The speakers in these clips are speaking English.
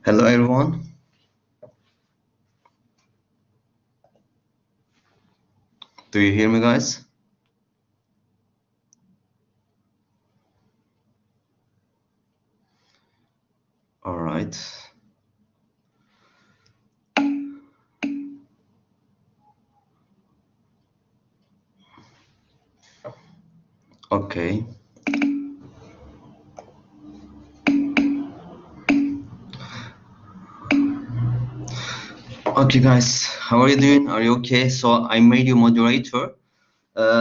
Hello everyone. Do you hear me, guys? All right. Okay. Okay, guys, how are you doing? Are you okay? So I made you moderator,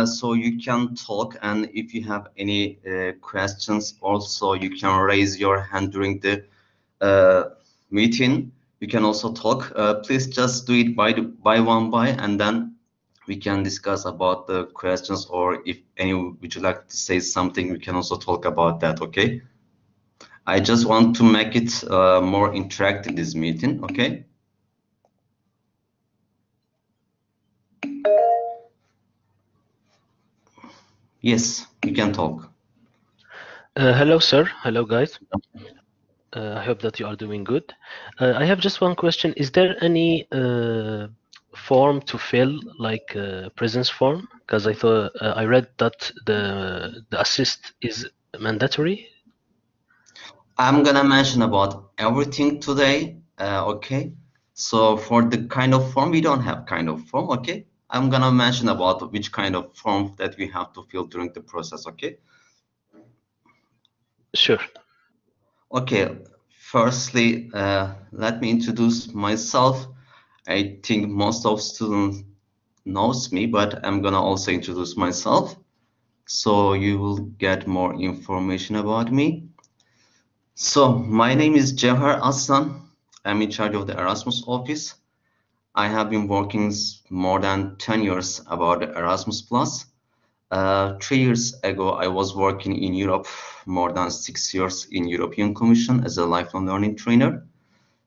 so you can talk, and if you have any questions, also you can raise your hand during the meeting. You can also talk. Please just do it by one by, and then we can discuss about the questions, or if any would you like to say something, we can also talk about that. Okay. I just want to make it more interactive, this meeting, okay? Yes, you can talk. Hello, sir. Hello, guys. I hope that you are doing good. I have just one question. Is there any form to fill, like presence form? Because I thought I read that the assist is mandatory. I'm gonna mention about everything today, okay? So for the kind of form, we don't have kind of form, okay? I'm gonna mention about which kind of form that we have to fill during the process, okay? Sure. Okay, firstly, let me introduce myself. I think most of students knows me, but I'm gonna also introduce myself, so you will get more information about me. So my name is Cevher Aslan. I'm in charge of the Erasmus office. I have been working more than 10 years about the Erasmus Plus. 3 years ago, I was working in Europe, more than 6 years in European Commission as a lifelong learning trainer.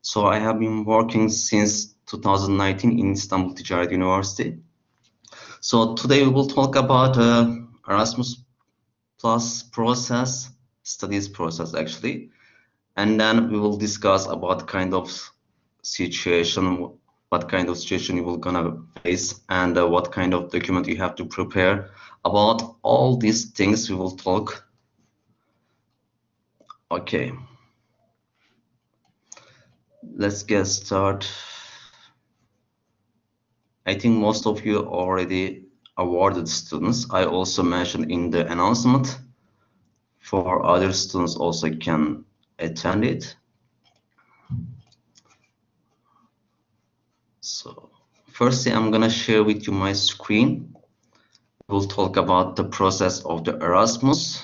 So I have been working since 2019 in Istanbul Ticaret University. So today we will talk about Erasmus Plus process, studies process actually. And then we will discuss about kind of situation, what kind of situation you will gonna face, and what kind of document you have to prepare. About all these things we will talk. Okay, let's get started. I think most of you already awarded students. I also mentioned in the announcement for other students also can attend it. So firstly, I'm gonna share with you my screen. We'll talk about the process of the Erasmus.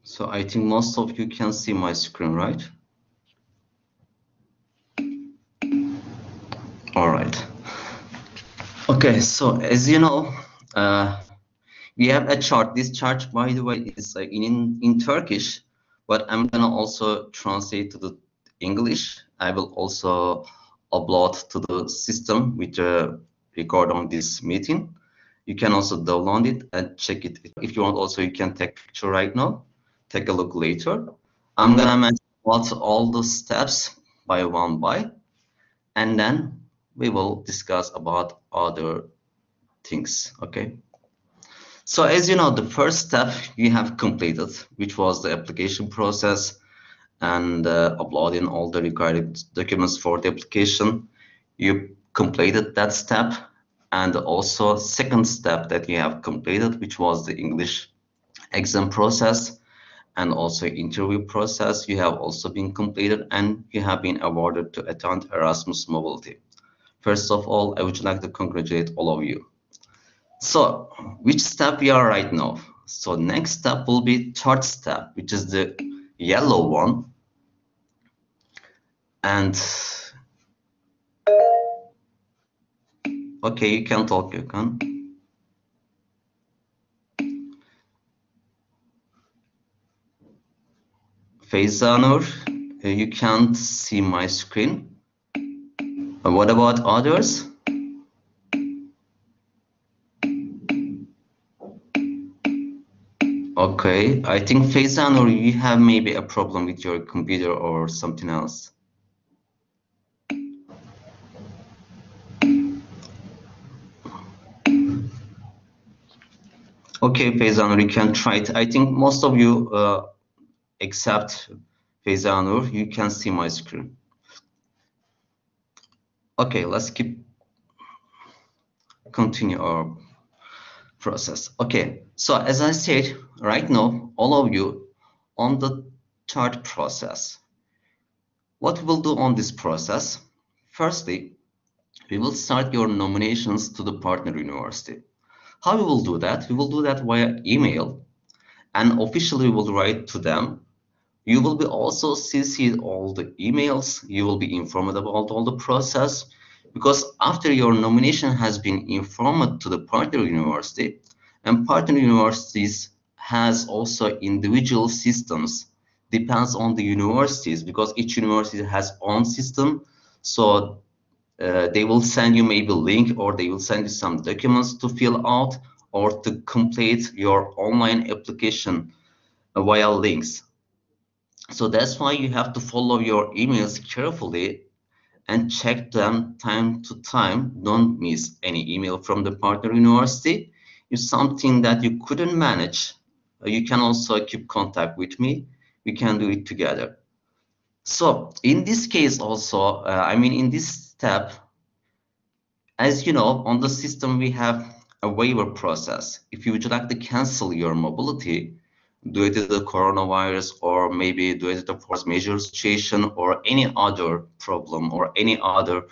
So I think most of you can see my screen, right? All right. Okay, so as you know, we have a chart. This chart, by the way, is in Turkish, but I'm gonna also translate to the English. I will also upload to the system with the record on this meeting. You can also download it and check it. If you want, also you can take picture right now. Take a look later. I'm gonna mention what all the steps by one by, and then we will discuss about other things. Okay. So as you know, the first step you have completed, which was the application process and uploading all the required documents for the application. You completed that step, and also second step that you have completed, which was the English exam process and also interview process. You have also been completed, and you have been awarded to attend Erasmus Mobility. First of all, I would like to congratulate all of you. So which step we are right now? So next step will be third step, which is the yellow one. And okay, you can talk, you can. Feyzanur, you can't see my screen. What about others? Okay, I think Feyzanur, you have maybe a problem with your computer or something else. Okay, Feyzanur, you can try it. I think most of you, except Feyzanur, you can see my screen. Okay, let's continue our process. Okay, so as I said, right now, all of you on the third process. What we'll do on this process? Firstly, we will start your nominations to the partner university. How we will do that? We will do that via email, and officially we will write to them. You will be also CC'd all the emails. You will be informed about all the process, because after your nomination has been informed to the partner university, and partner universities has also individual systems, depends on the universities, because each university has own system. So they will send you maybe a link, or they will send you some documents to fill out or to complete your online application via links. So that's why you have to follow your emails carefully and check them time to time. Don't miss any email from the partner university. If something that you couldn't manage, you can also keep contact with me. We can do it together. So in this case also, in this step, as you know, on the system, we have a waiver process. If you would like to cancel your mobility due to the coronavirus, or maybe due to the force majeure situation, or any other problem, or any other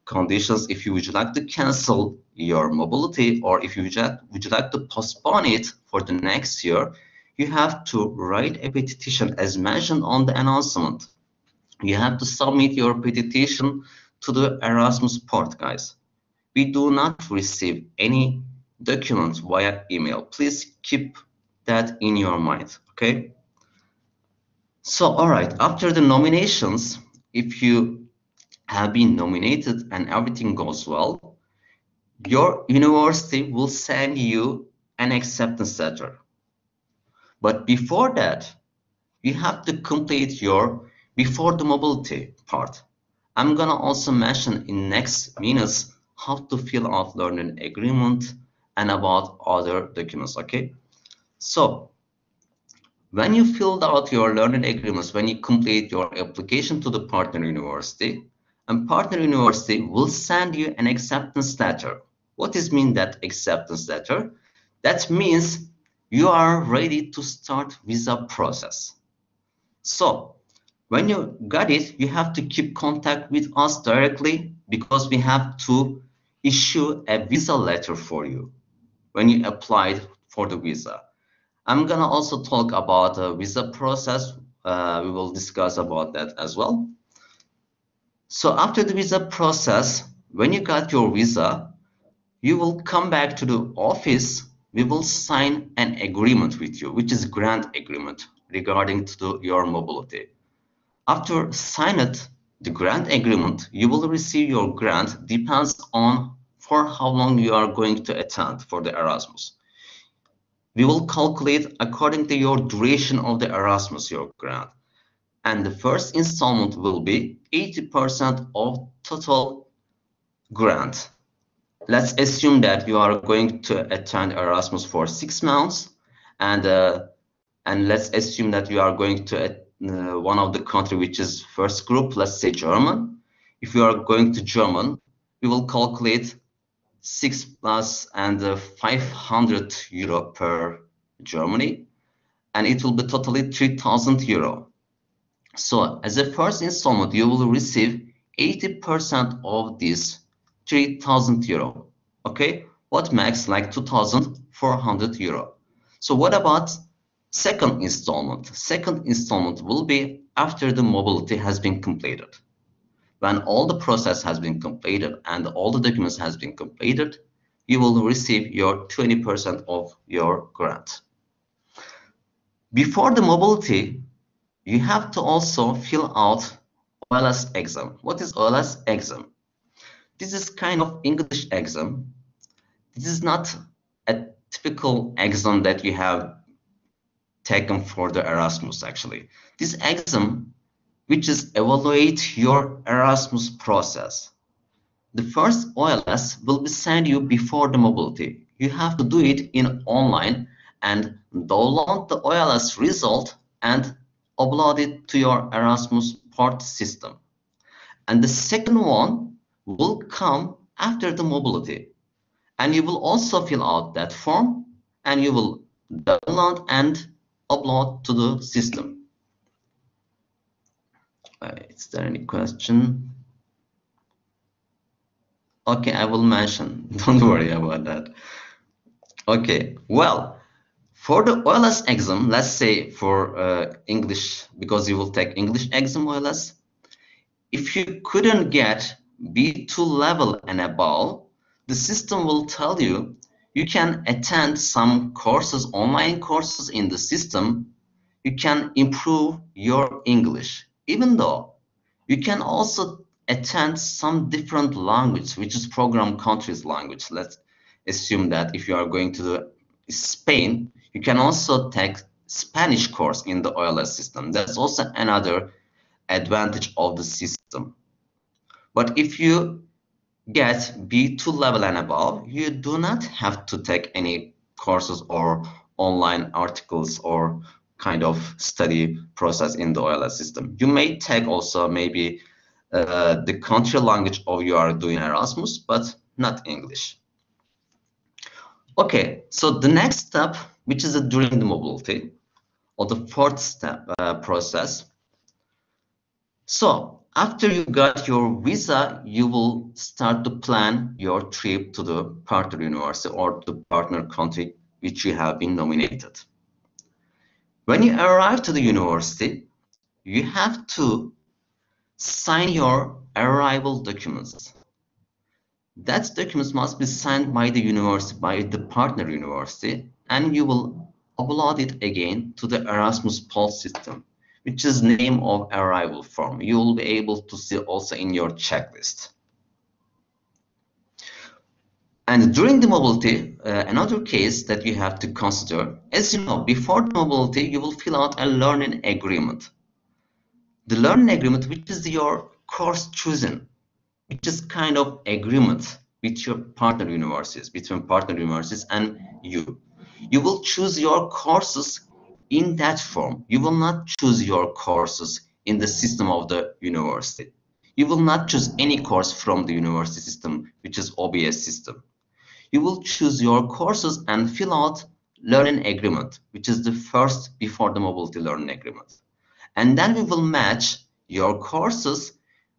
conditions, if you would like to cancel your mobility, or if you would like to postpone it for the next year, you have to write a petition as mentioned on the announcement. You have to submit your petition to the Erasmus port, guys. We do not receive any documents via email. Please keep that in your mind, okay? So, all right, after the nominations, if you have been nominated and everything goes well, your university will send you an acceptance letter. But before that, you have to complete your before the mobility part. I'm gonna also mention in next minutes how to fill out learning agreement and about other documents, okay? So when you filled out your learning agreements, when you complete your application to the partner university, and partner university will send you an acceptance letter. What does mean that acceptance letter? That means you are ready to start visa process. So when you got it, you have to keep contact with us directly, because we have to issue a visa letter for you when you applied for the visa. I'm gonna also talk about the visa process. We will discuss about that as well. So after the visa process, when you got your visa, you will come back to the office. We will sign an agreement with you, which is grant agreement regarding to your mobility. After signing the grant agreement, you will receive your grant. Depends on for how long you are going to attend for the Erasmus. We will calculate according to your duration of the Erasmus, your grant. And the first installment will be 80% of total grant. Let's assume that you are going to attend Erasmus for 6 months, and let's assume that you are going to one of the country which is first group, let's say German. If you are going to German, we will calculate 6 plus and 500 euro per Germany, and it will be totally 3,000 euro. So as a first installment, you will receive 80% of this 3,000 euro. Okay, what makes like 2,400 euro. So what about second installment? Second installment will be after the mobility has been completed. When all the process has been completed and all the documents has been completed, you will receive your 20% of your grant. Before the mobility, you have to also fill out OLS exam. What is OLS exam? This is kind of English exam. This is not a typical exam that you have taken for the Erasmus actually. This exam, which is evaluate your Erasmus process. The first OLS will be sent you before the mobility. You have to do it in online and download the OLS result and upload it to your Erasmus port system. And the second one will come after the mobility. And you will also fill out that form and you will download and upload to the system. Is there any question? Okay, I will mention. Don't worry about that. Okay, well, for the OLS exam, let's say for English, because you will take English exam OLS, if you couldn't get B2 level and above, the system will tell you you can attend some courses, online courses in the system. You can improve your English, even though you can also attend some different language, which is program countries language. Let's assume that if you are going to Spain, you can also take Spanish course in the OLS system. That's also another advantage of the system. But if you get B2 level and above, you do not have to take any courses or online articles or kind of study process in the OLS system. You may take also maybe the country language of you are doing Erasmus, but not English. Okay, so the next step, which is during the mobility, or the fourth step process. So after you got your visa, you will start to plan your trip to the partner university or the partner country which you have been nominated. When you arrive to the university, you have to sign your arrival documents. That documents must be signed by the university, by the partner university, and you will upload it again to the Erasmus Pulse system, which is name of arrival form. You will be able to see also in your checklist. And during the mobility, another case that you have to consider, as you know, before the mobility, you will fill out a learning agreement. The learning agreement, which is your course choosing, which is kind of agreement with your partner universities, between partner universities and you. You will choose your courses in that form. You will not choose your courses in the system of the university. You will not choose any course from the university system, which is OBS system. You will choose your courses and fill out learning agreement, which is the first before the mobility learning agreement. And then we will match your courses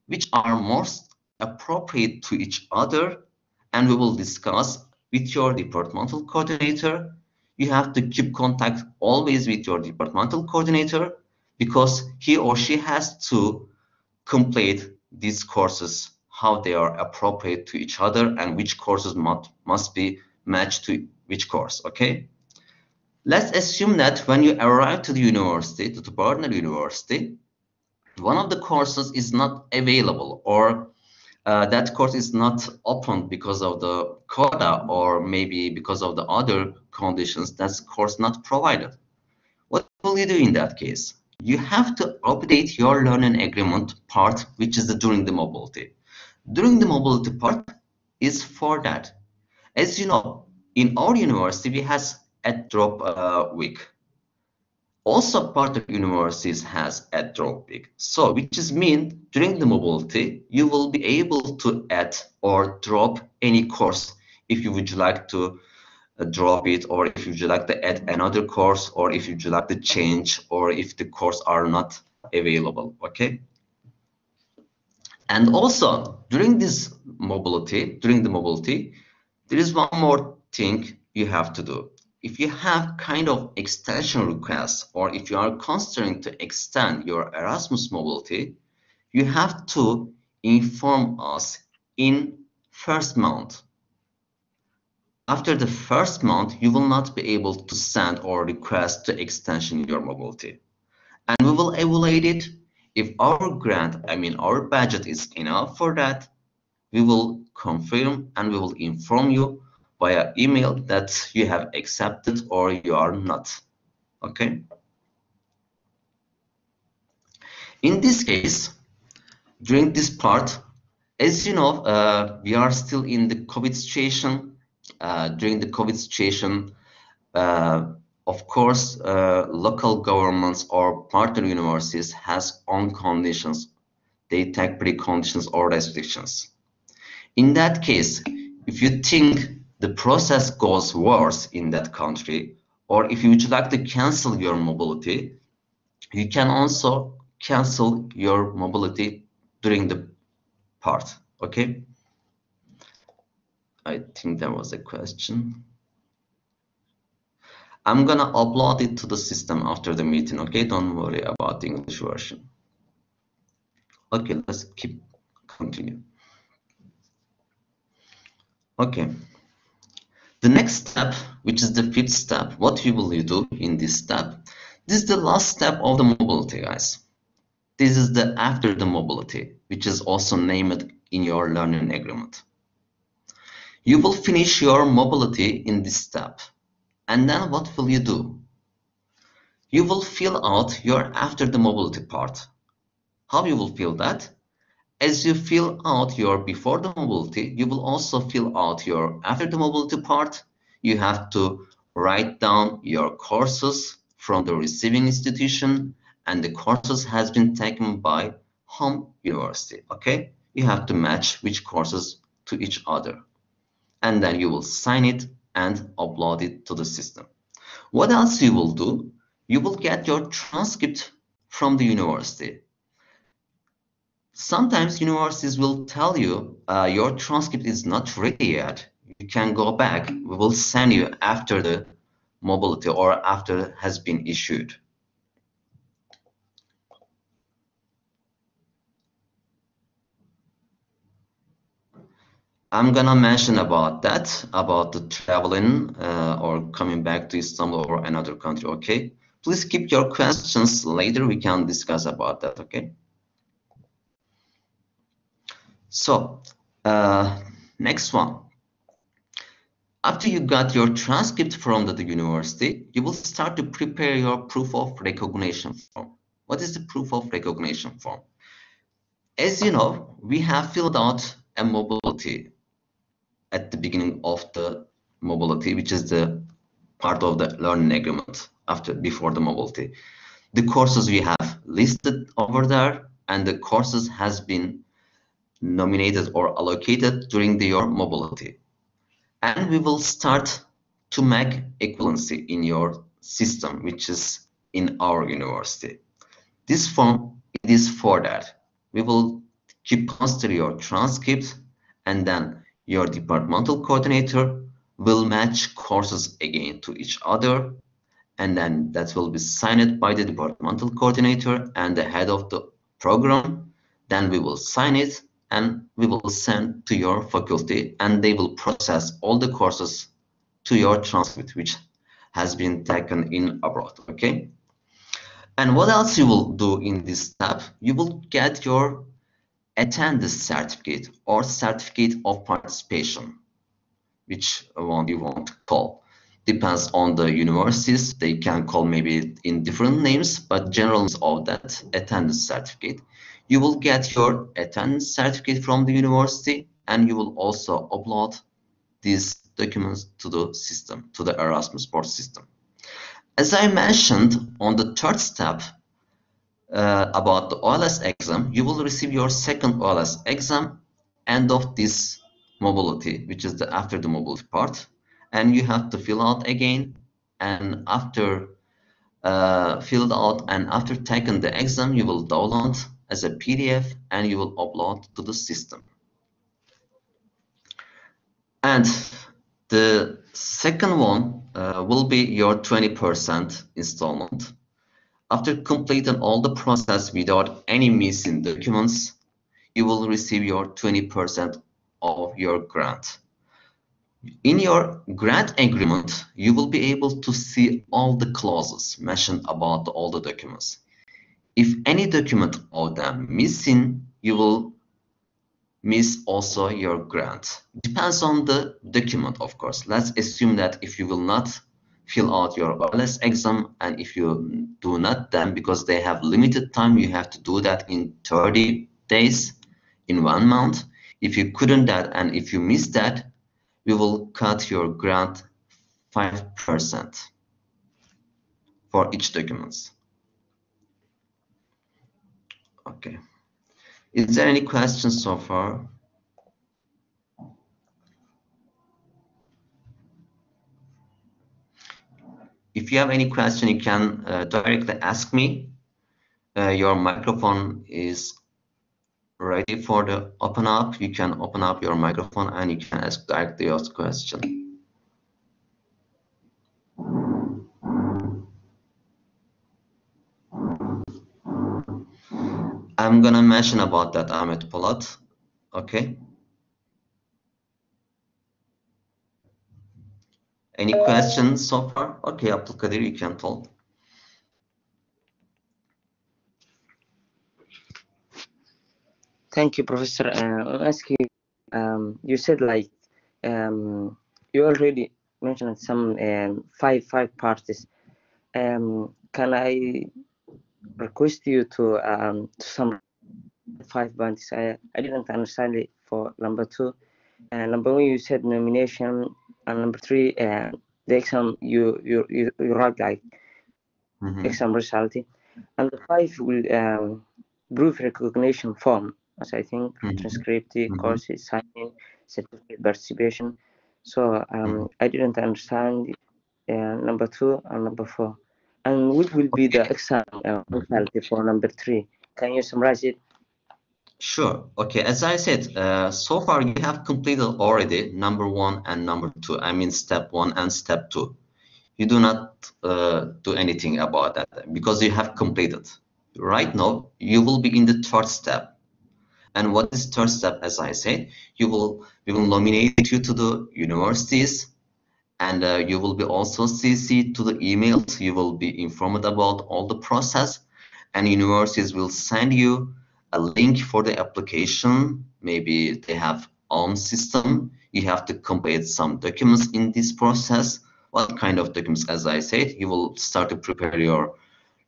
which are most appropriate to each other, and we will discuss with your departmental coordinator. You have to keep contact always with your departmental coordinator because he or she has to complete these courses, how they are appropriate to each other and which courses must be matched to which course, okay? Let's assume that when you arrive to the university, to the partner university, one of the courses is not available or that course is not open because of the quota or maybe because of the other conditions, that's course not provided. What will you do in that case? You have to update your learning agreement part, which is during the mobility. During the mobility part is for that. As you know, in our university, we have a drop week. Also, partner universities has a drop week. So, which is mean during the mobility, you will be able to add or drop any course if you would like to drop it, or if you would like to add another course, or if you would like to change, or if the course are not available, okay? And also, during this mobility, there is one more thing you have to do. If you have kind of extension requests, or if you are considering to extend your Erasmus mobility, you have to inform us in first month. After the first month, you will not be able to send or request the extension in your mobility. and we will evaluate it. If our grant, our budget is enough for that, we will confirm and we will inform you via email that you have accepted or you are not. Okay. In this case, during this part, as you know, we are still in the COVID situation. During the COVID situation, of course, local governments or partner universities has own conditions. They take preconditions or restrictions. In that case, if you think the process goes worse in that country, or if you would like to cancel your mobility, you can also cancel your mobility during the part. Okay. I think there was a question. I'm gonna upload it to the system after the meeting. Okay, don't worry about the English version. Okay, let's continue. Okay. The next step, which is the fifth step, what you will do in this step? This is the last step of the mobility, guys. This is the after the mobility, which is also named in your learning agreement. You will finish your mobility in this step. And then what will you do? You will fill out your after the mobility part. How you will fill that? As you fill out your before the mobility, you will also fill out your after the mobility part. You have to write down your courses from the receiving institution, and the courses has been taken by home university. Okay, you have to match which courses to each other, and then you will sign it and upload it to the system. What else you will do? You will get your transcript from the university. Sometimes universities will tell you your transcript is not ready yet. You can go back. We will send you after the mobility or after it has been issued. I'm gonna mention about that, about the traveling or coming back to Istanbul or another country, okay? Please keep your questions later. We can discuss about that, okay? So, next one. After you got your transcript from the university, you will start to prepare your proof of recognition form. What is the proof of recognition form? As you know, we have filled out a mobility at the beginning of the mobility, which is the part of the learning agreement before the mobility. The courses we have listed over there, and the courses has been nominated or allocated during your mobility. And we will start to make equivalency in your system, which is in our university. This form, it is for that. We will keep consider your transcript, and then your departmental coordinator will match courses again to each other, and then that will be signed by the departmental coordinator and the head of the program. Then we will sign it and we will send to your faculty, and they will process all the courses to your transcript, which has been taken in abroad, okay? And what else you will do in this step? You will get your attendance certificate or certificate of participation, which one you want to call. Depends on the universities. They can call maybe in different names, but general is of that attendance certificate. You will get your attendance certificate from the university, and you will also upload these documents to the system, to the Erasmus board system. As I mentioned on the third step about the OLS exam, you will receive your second OLS exam end of this mobility, which is the after the mobility part, and you have to fill out again, and after filled out and after taking the exam, you will download as a PDF and you will upload to the system. And the second one will be your 20% installment. After completing all the process without any missing documents, you will receive your 20% of your grant. In your grant agreement, you will be able to see all the clauses mentioned about all the documents. If any document of them missing, you will miss also your grant. Depends on the document, of course. Let's assume that if you will not fill out your OLS exam, and if you do not, then because they have limited time, you have to do that in 30 days, in 1 month. If you couldn't that, and if you miss that, we will cut your grant 5% for each documents. Okay. Is there any questions so far? If you have any question, you can directly ask me. Your microphone is ready for the open up. You can open up your microphone and you can ask directly your question. I'm gonna mention about that, Ahmet Polat. Okay. Any questions so far? Okay, Abdulkadir, you can talk. Thank you, Professor. I'll ask you, you said like you already mentioned some five parties. Can I request you to some 5 parties? I didn't understand it for number 2. Number 1, you said nomination, and number 3, the exam you write like exam result, and the 5 will proof recognition form, as I think transcript, courses, signing, certificate participation. So I didn't understand number 2 and number 4. And what will be the exam result for number 3? Can you summarize it? Sure. Okay. As I said, so far you have completed already number 1 and number 2. I mean, step 1 and step 2. You do not do anything about that because you have completed. Right now, you will be in the 3rd step. And what is 3rd step? As I said, we will nominate you to the universities, and you will be also CC'd to the emails. You will be informed about all the process, and universities will send you a link for the application. Maybe they have own system. You have to complete some documents in this process. What kind of documents? As I said, you will start to prepare your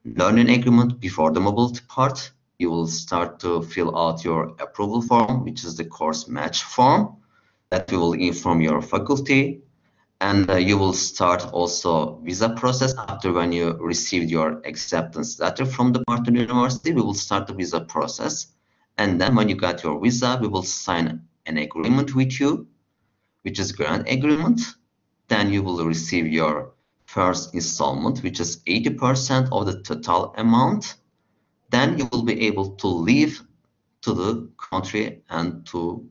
learning agreement before the mobility part. You will start to fill out your approval form, which is the course match form that you will inform your faculty. And you will start also visa process after when you received your acceptance letter from the partner university. We will start the visa process. And then when you got your visa, we will sign an agreement with you, which is grant agreement. Then you will receive your first installment, which is 80% of the total amount. Then you will be able to leave to the country and to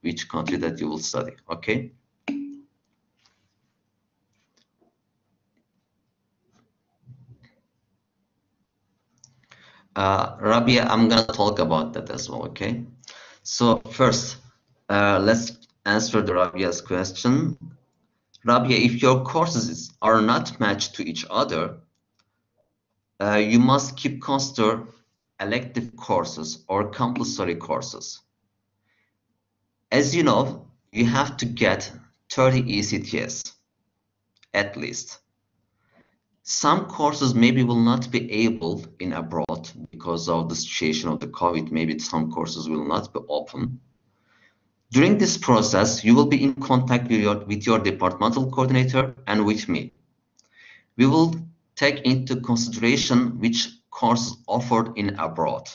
which country that you will study. Okay. Rabia, I'm gonna talk about that as well. Okay. So first, let's answer the Rabia's question. Rabia, if your courses are not matched to each other, you must keep consider elective courses or compulsory courses. As you know, you have to get 30 ECTS at least. Some courses maybe will not be able in abroad because of the situation of the COVID. Maybe some courses will not be open. During this process, you will be in contact with your departmental coordinator and with me. We will take into consideration which courses offered in abroad.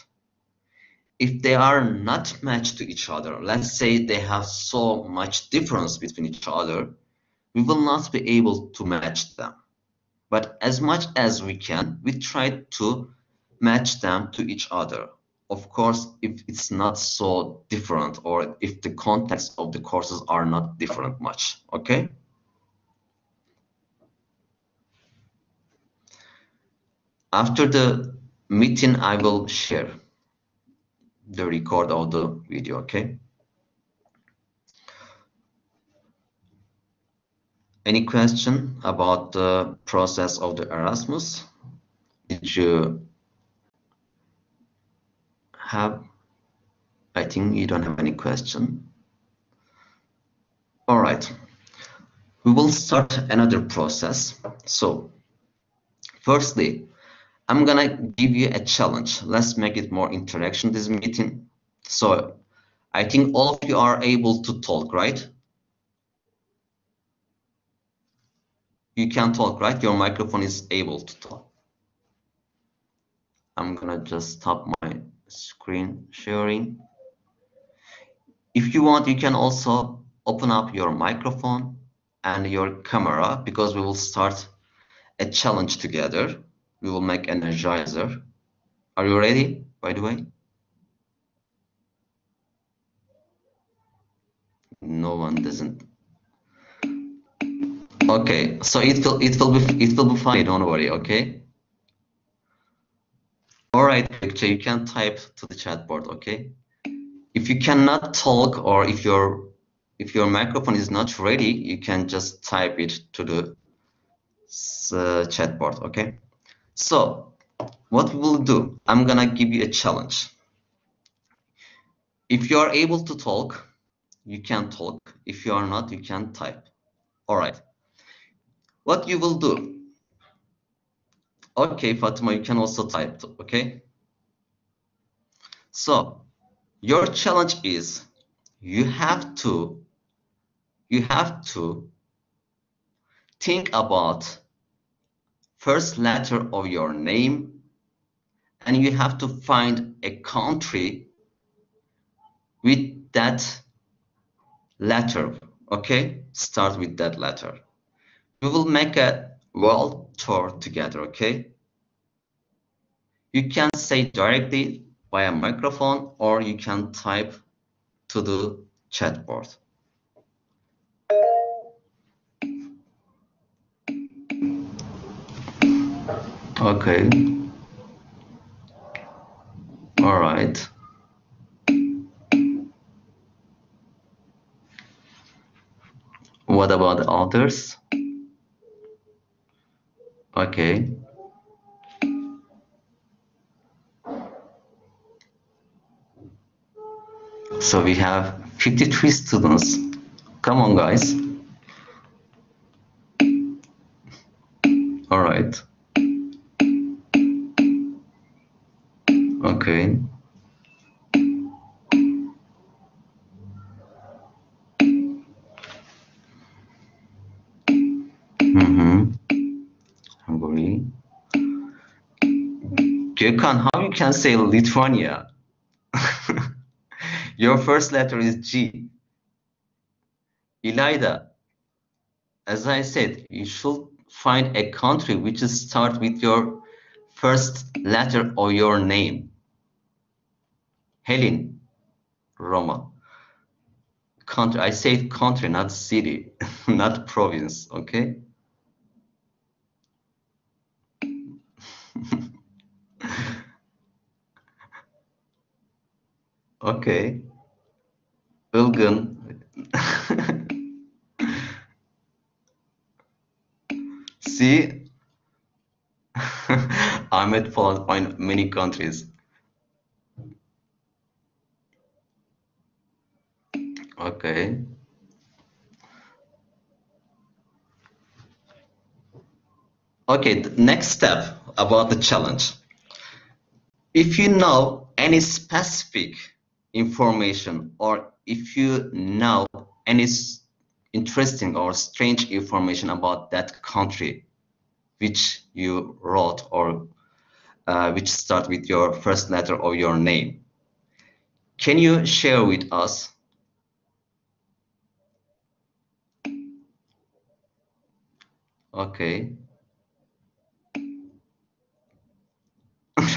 If they are not matched to each other, let's say they have so much difference between each other, we will not be able to match them. But as much as we can, we try to match them to each other. Of course, if it's not so different or if the context of the courses are not different much, okay? After the meeting, I will share the record of the video, okay? Any question about the process of the Erasmus? Did you I think you don't have any question. All right. We will start another process. So, firstly, I'm gonna give you a challenge. Let's make it more interaction this meeting. So, I think all of you are able to talk, right? You can talk, right? Your microphone is able to talk. I'm gonna just stop my screen sharing. If you want, you can also open up your microphone and your camera because we will start a challenge together. We will make Energizer. Are you ready, by the way? No one doesn't. Okay, so it will be fine, don't worry, okay? All right, picture, you can type to the chat board, okay? If you cannot talk or if your microphone is not ready, you can just type it to the chat board, okay? So what we will do, I'm gonna give you a challenge. If you are able to talk, you can talk. If you are not, you can type. All right. What you will do? Okay, Fatima, you can also type, okay? So your challenge is you have to think about first letter of your name and you have to find a country with that letter, okay? Start with that letter. We will make a world tour together, okay? You can say directly via microphone or you can type to the chat board. Okay. All right. What about the others? Okay. So we have 53 students. Come on, guys. All right. Okay. Hungary. Gökhan, how you can say Lithuania? Your first letter is G. Elida, as I said, you should find a country which is start with your first letter of your name. Helen, Roma. Country, I said country, not city, not province, okay? Okay. Ilgun. See, Ahmed followed by many countries. Okay. Okay, the next step about the challenge. If you know any specific information or if you know any interesting or strange information about that country which you wrote or which start with your first letter of your name, can you share with us? Okay.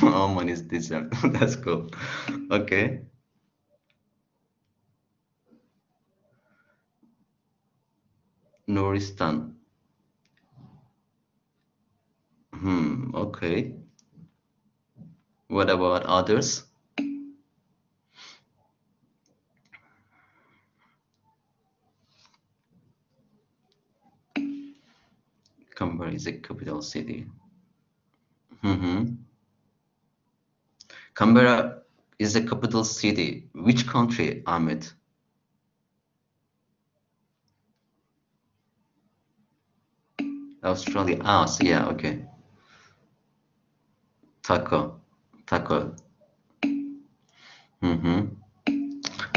Oman is desert. That's cool. Okay. Nuristan. Okay. What about others? Canberra is a capital city. Canberra, is the capital city. Which country, Ahmed? Australia. Ah, so yeah, okay. Taco. Mm-hmm.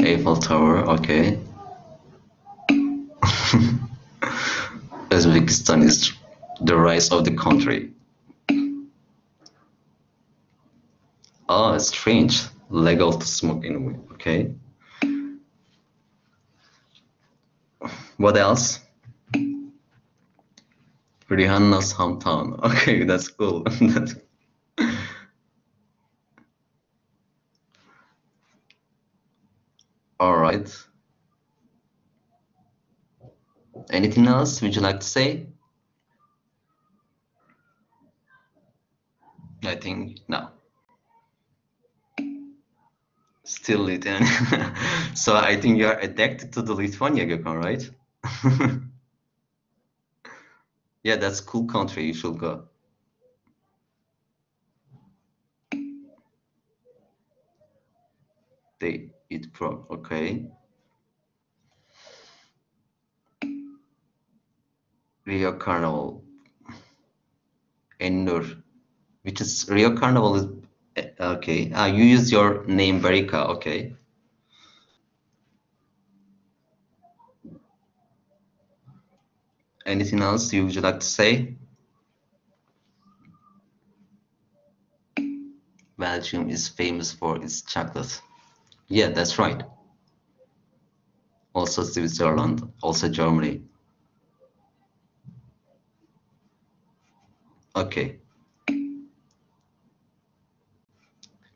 Eiffel Tower, okay. Uzbekistan is the rise of the country. Oh, strange. Legal to smoke in, okay. What else? Rihanna's hometown. Okay, that's cool. All right. Anything else would you like to say? I think no. Still Lithuania. So I think you are addicted to the Lithuania, Gökhan, right? Yeah, that's cool country. You should go. They eat frog. Okay. Rio Carnival. Ennur. Which is Rio Carnival is okay. You use your name Barika. Okay. Anything else you would like to say? Belgium is famous for its chocolate. Yeah, that's right. Also Switzerland, also Germany. Okay.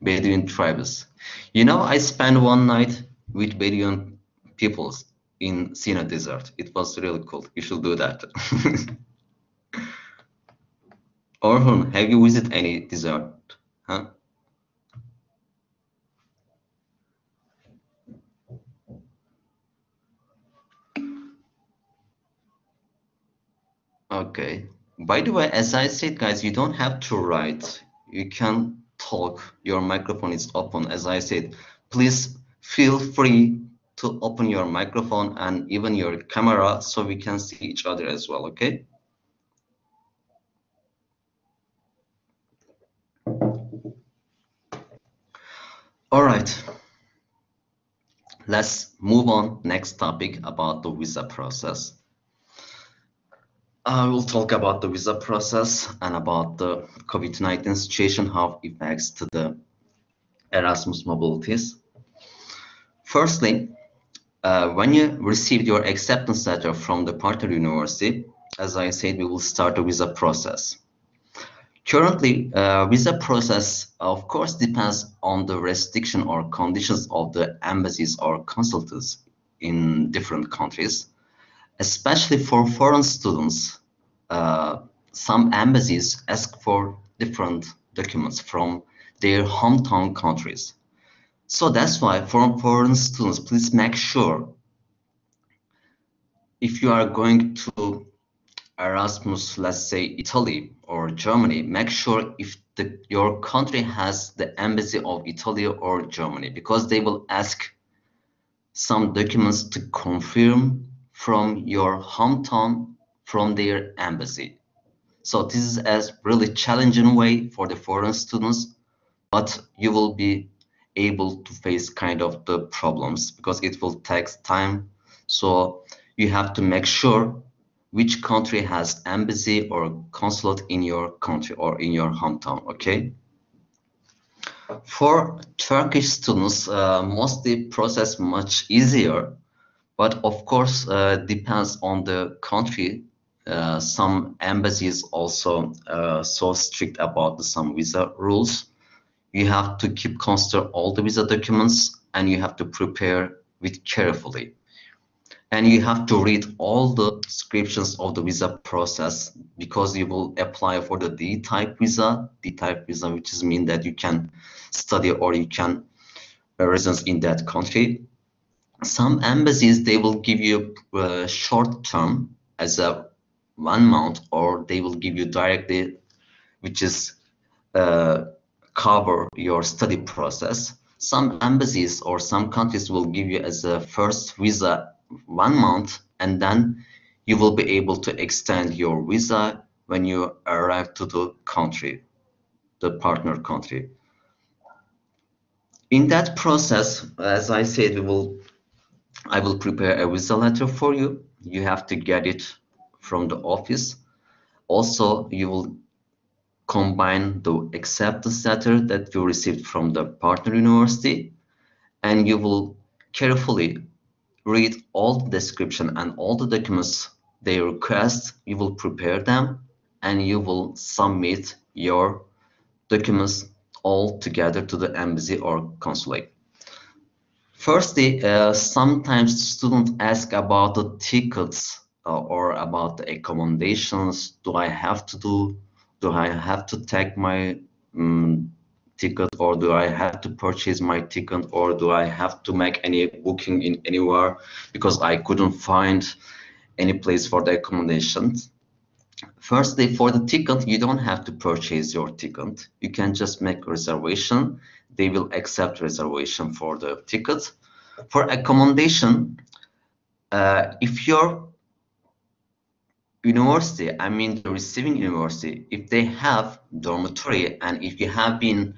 Bedouin tribes. You know, I spent one night with Bedouin peoples in Sinai Desert. It was really cool. You should do that. Orhun, have you visited any desert? Huh? Okay. By the way, as I said, guys, you don't have to write. You can talk. Your microphone is open. As I said, please feel free to open your microphone and even your camera so we can see each other as well, okay? All right. Let's move on. Next topic about the visa process. I will talk about the visa process and about the COVID-19 situation, how it affects to the Erasmus mobilities. Firstly, when you receive your acceptance letter from the partner university, as I said, we will start the visa process. Currently, visa process, of course, depends on the restriction or conditions of the embassies or consulates in different countries. Especially for foreign students, some embassies ask for different documents from their hometown countries. So that's why for foreign students, please make sure if you are going to Erasmus, let's say Italy or Germany, make sure if your country has the embassy of Italy or Germany, because they will ask some documents to confirm from your hometown from their embassy. So this is a really challenging way for the foreign students, but you will be able to face kind of the problems because it will take time. So you have to make sure which country has embassy or consulate in your country or in your hometown, okay? For Turkish students, mostly process much easier, but of course depends on the country. Some embassies also so strict about some visa rules. You have to keep consider all the visa documents and you have to prepare with carefully. And you have to read all the descriptions of the visa process because you will apply for the D-type visa, which is mean that you can study or you can residence in that country. Some embassies, they will give you short term as a 1 month, or they will give you directly, which is cover your study process. Some embassies or some countries will give you as a first visa 1 month, and then you will be able to extend your visa when you arrive to the country, the partner country. In that process, as I said, I will prepare a visa letter for you. You have to get it from the office. Also, you will combine the acceptance letter that you received from the partner university, and you will carefully read all the description and all the documents they request. You will prepare them, and you will submit your documents all together to the embassy or consulate. Firstly, sometimes students ask about the tickets or about the accommodations. Do I have to take my ticket, or do I have to purchase my ticket, or do I have to make any booking in anywhere because I couldn't find any place for the accommodations? Firstly, for the ticket, you don't have to purchase your ticket. You can just make a reservation. They will accept reservation for the ticket. For accommodation, if your university, I mean the receiving university, if they have dormitory, and if you have been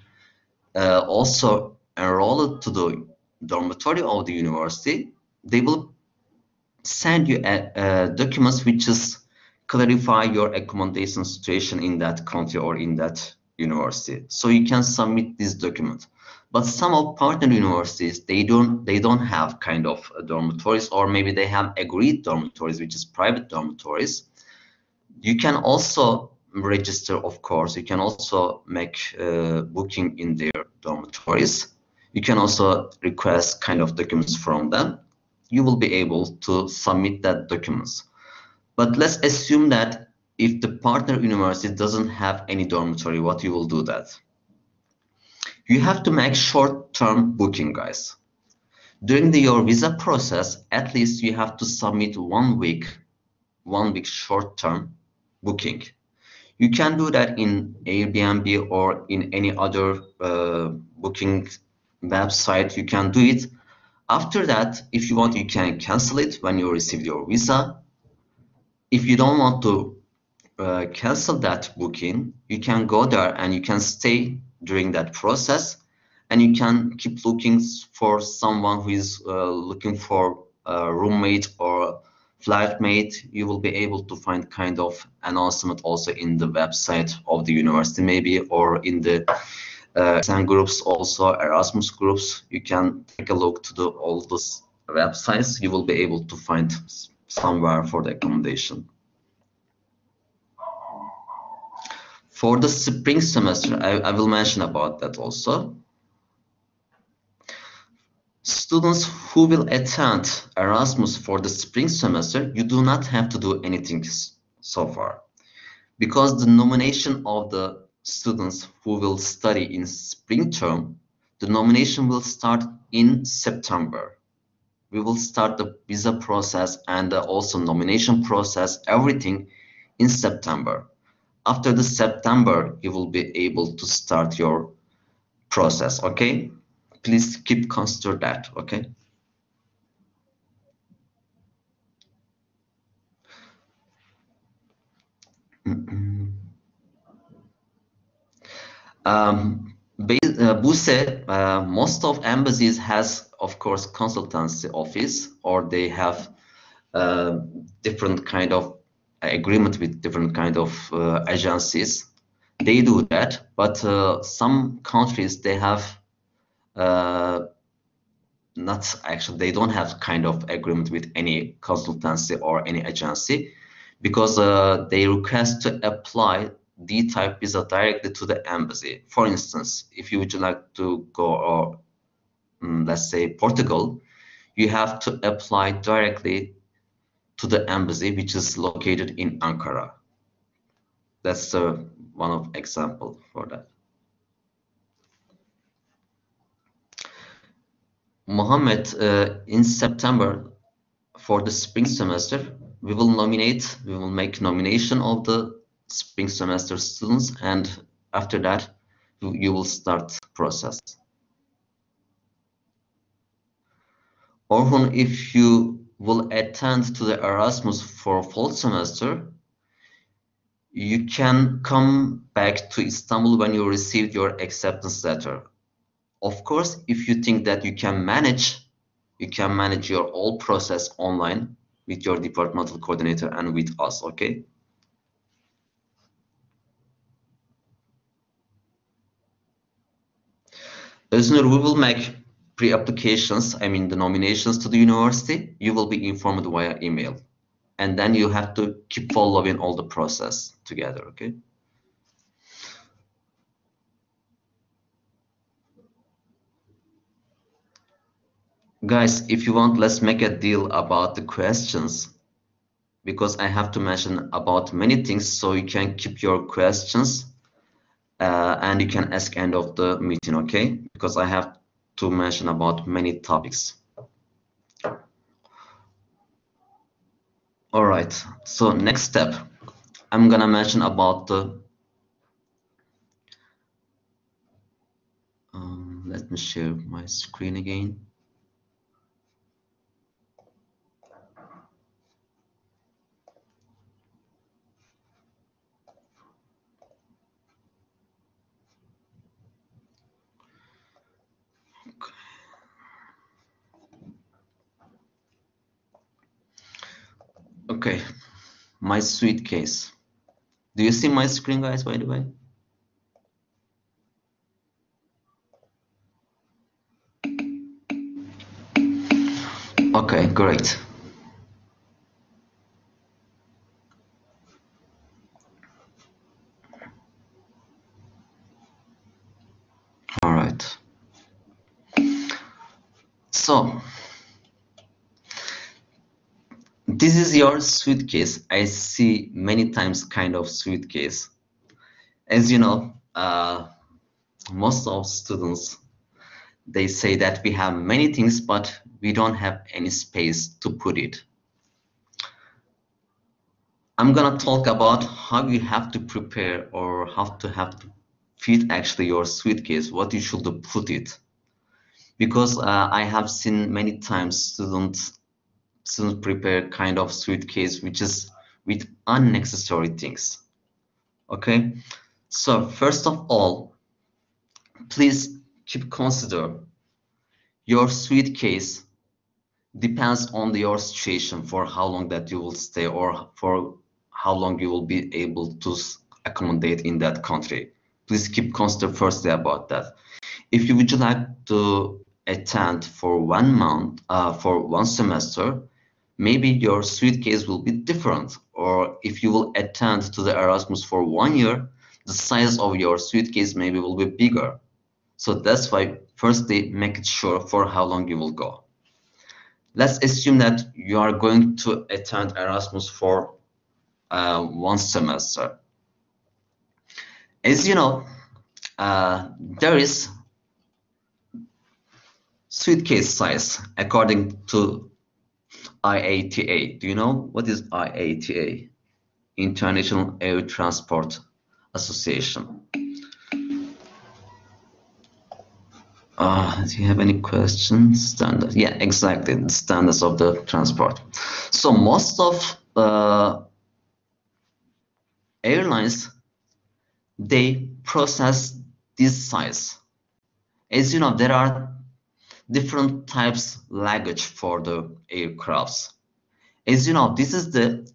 also enrolled to the dormitory of the university, they will send you documents which is clarify your accommodation situation in that country or in that university. So you can submit this document. But some of partner universities, they don't have kind of dormitories, or maybe they have agreed dormitories, which is private dormitories. You can also register, of course. You can also make booking in their dormitories. You can also request kind of documents from them. You will be able to submit that documents. But let's assume that if the partner university doesn't have any dormitory, what you will do that? You have to make short-term booking, guys. During your visa process, at least you have to submit 1 week short-term booking. You can do that in Airbnb or in any other booking website. You can do it. After that, if you want, you can cancel it when you receive your visa. If you don't want to cancel that booking, you can go there and you can stay during that process, and you can keep looking for someone who is looking for a roommate or flatmate. You will be able to find kind of announcement also in the website of the university, maybe, or in the SAN groups, also Erasmus groups. You can take a look to all those websites. You will be able to find somewhere for the accommodation. For the spring semester, I will mention about that also. Students who will attend Erasmus for the spring semester, you do not have to do anything so far, because the nomination of the students who will study in spring term, the nomination will start in September. We will start the visa process and also nomination process, everything in September. After the September, you will be able to start your process, okay? Please consider that, okay? Buse, most of embassies has, of course, consultancy office, or they have different kind of agreement with different kind of agencies. They do that, but some countries, they have not actually, they don't have kind of agreement with any consultancy or any agency, because they request to apply D-type visa directly to the embassy. For instance, if you would like to go, or let's say Portugal, you have to apply directly to the embassy, which is located in Ankara. That's one of example for that. Mohammed, in September, for the spring semester, we will make nomination of the spring semester students, and after that, you will start process. Orhun, if you will attend to the Erasmus for fall semester, you can come back to Istanbul when you received your acceptance letter. Of course, if you think that you can manage your whole process online with your departmental coordinator and with us, okay? Öznur, we will make pre-applications, I mean the nominations to the university. You will be informed via email. And then you have to keep following all the process together, okay? Guys, if you want, let's make a deal about the questions, because I have to mention about many things, so you can keep your questions and you can ask end of the meeting, okay? Because I have to mention about many topics. All right, so next step, I'm gonna mention about the, let me share my screen again. Okay, my suitcase. Do you see my screen, guys, by the way? Okay, great. All right. So, this is your suitcase. I see many times kind of suitcase. As you know, most of students, they say that we have many things, but we don't have any space to put it. I'm gonna talk about how you have to prepare or how to have to fit actually your suitcase, what you should put it. Because I have seen many times students prepare kind of suitcase which is with unnecessary things. Okay, so first of all, please keep consider your suitcase depends on your situation for how long that you will stay or for how long you will be able to accommodate in that country. Please keep consider firstly about that. If you would like to attend for 1 month, for 1 semester, maybe your suitcase will be different. Or if you will attend to the Erasmus for 1 year, the size of your suitcase maybe will be bigger. So that's why firstly make it sure for how long you will go. Let's assume that you are going to attend Erasmus for 1 semester. As you know, there is suitcase size according to IATA. Do you know what is IATA? International Air Transport Association. Do you have any questions? Standard. Yeah, exactly. The standards of the transport. So most of airlines, they process this size. As you know, there are different types luggage for the aircrafts. As you know, this is the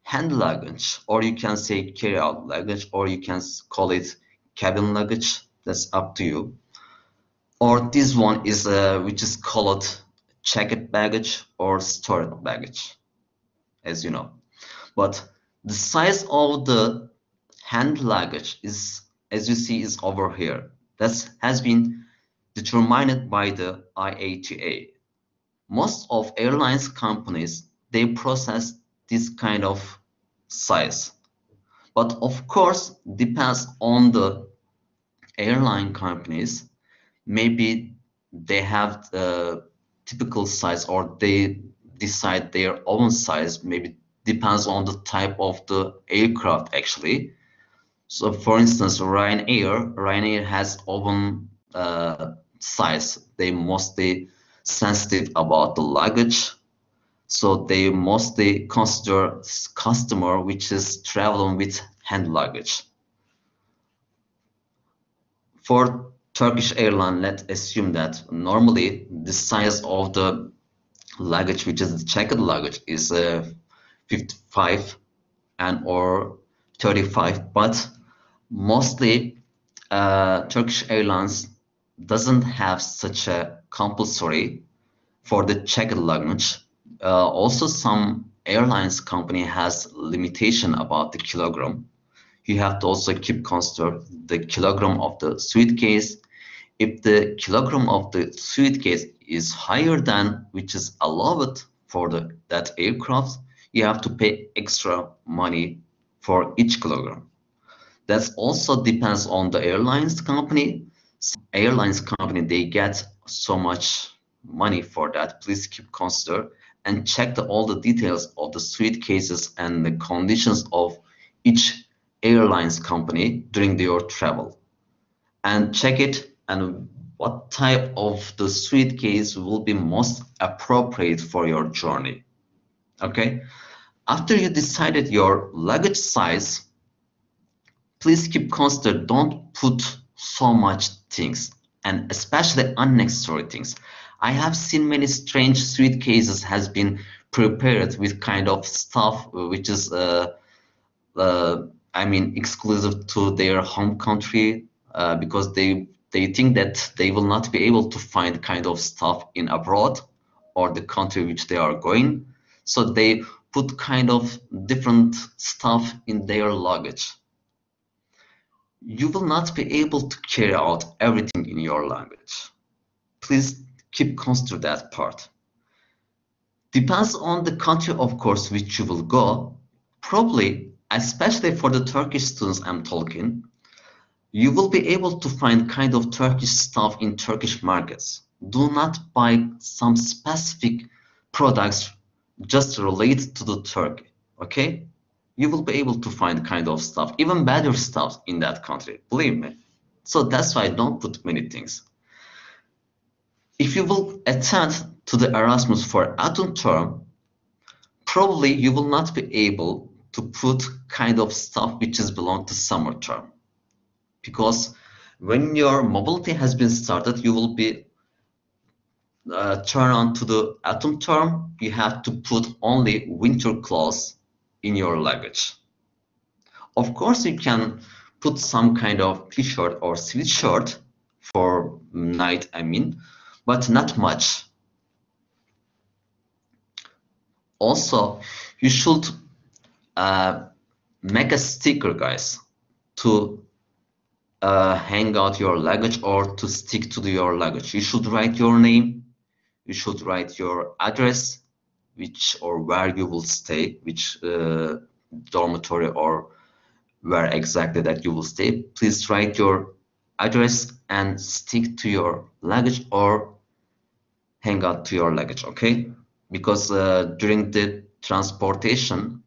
hand luggage, or you can say carry-out luggage, or you can call it cabin luggage. That's up to you. Or this one is which is called checked baggage or stored baggage, as you know. But the size of the hand luggage is, as you see, is over here. That has been determined by the IATA. Most of airlines companies, they process this kind of size. But of course, depends on the airline companies. Maybe they have the typical size or they decide their own size. Maybe depends on the type of the aircraft actually. So for instance, Ryanair has own size. They mostly sensitive about the luggage. So they mostly consider customer which is traveling with hand luggage. For Turkish airline, let's assume that normally the size of the luggage, which is the checked luggage, is 55 and or 35, but mostly Turkish Airlines doesn't have such a compulsory for the checked luggage. Also, some airlines company has limitation about the kilogram. You have to also keep consider the kilogram of the suitcase. If the kilogram of the suitcase is higher than which is allowed for that aircraft, you have to pay extra money for each kilogram. That also depends on the airlines company. Some airlines company, they get so much money for that. Please keep consider and check all the details of the suitcases and the conditions of each airlines company during your travel. And check it and what type of the suitcase will be most appropriate for your journey. Okay. After you decided your luggage size, please keep consider, don't put so much things and especially unnecessary things. I have seen many strange suitcases has been prepared with kind of stuff which is I mean exclusive to their home country because they think that they will not be able to find kind of stuff in abroad or the country which they are going. So they put kind of different stuff in their luggage. You will not be able to carry out everything in your luggage. Please keep consider that part. Depends on the country, of course, which you will go. Probably, especially for the Turkish students I'm talking, you will be able to find kind of Turkish stuff in Turkish markets. Do not buy some specific products just related to the Turkey, okay? You will be able to find kind of stuff, even better stuff in that country, believe me. So that's why I don't put many things. If you will attend to the Erasmus for autumn term, probably you will not be able to put kind of stuff which is belong to summer term. Because when your mobility has been started, you will be turn on to the autumn term, you have to put only winter clothes in your luggage. Of course, you can put some kind of t-shirt or sweatshirt for night, I mean, but not much. Also, you should make a sticker, guys, to hang out your luggage or to stick to your luggage. You should write your name, you should write your address, which or where you will stay, which dormitory or where exactly that you will stay. Please write your address and stick to your luggage or hang out to your luggage, okay? Because during the transportation,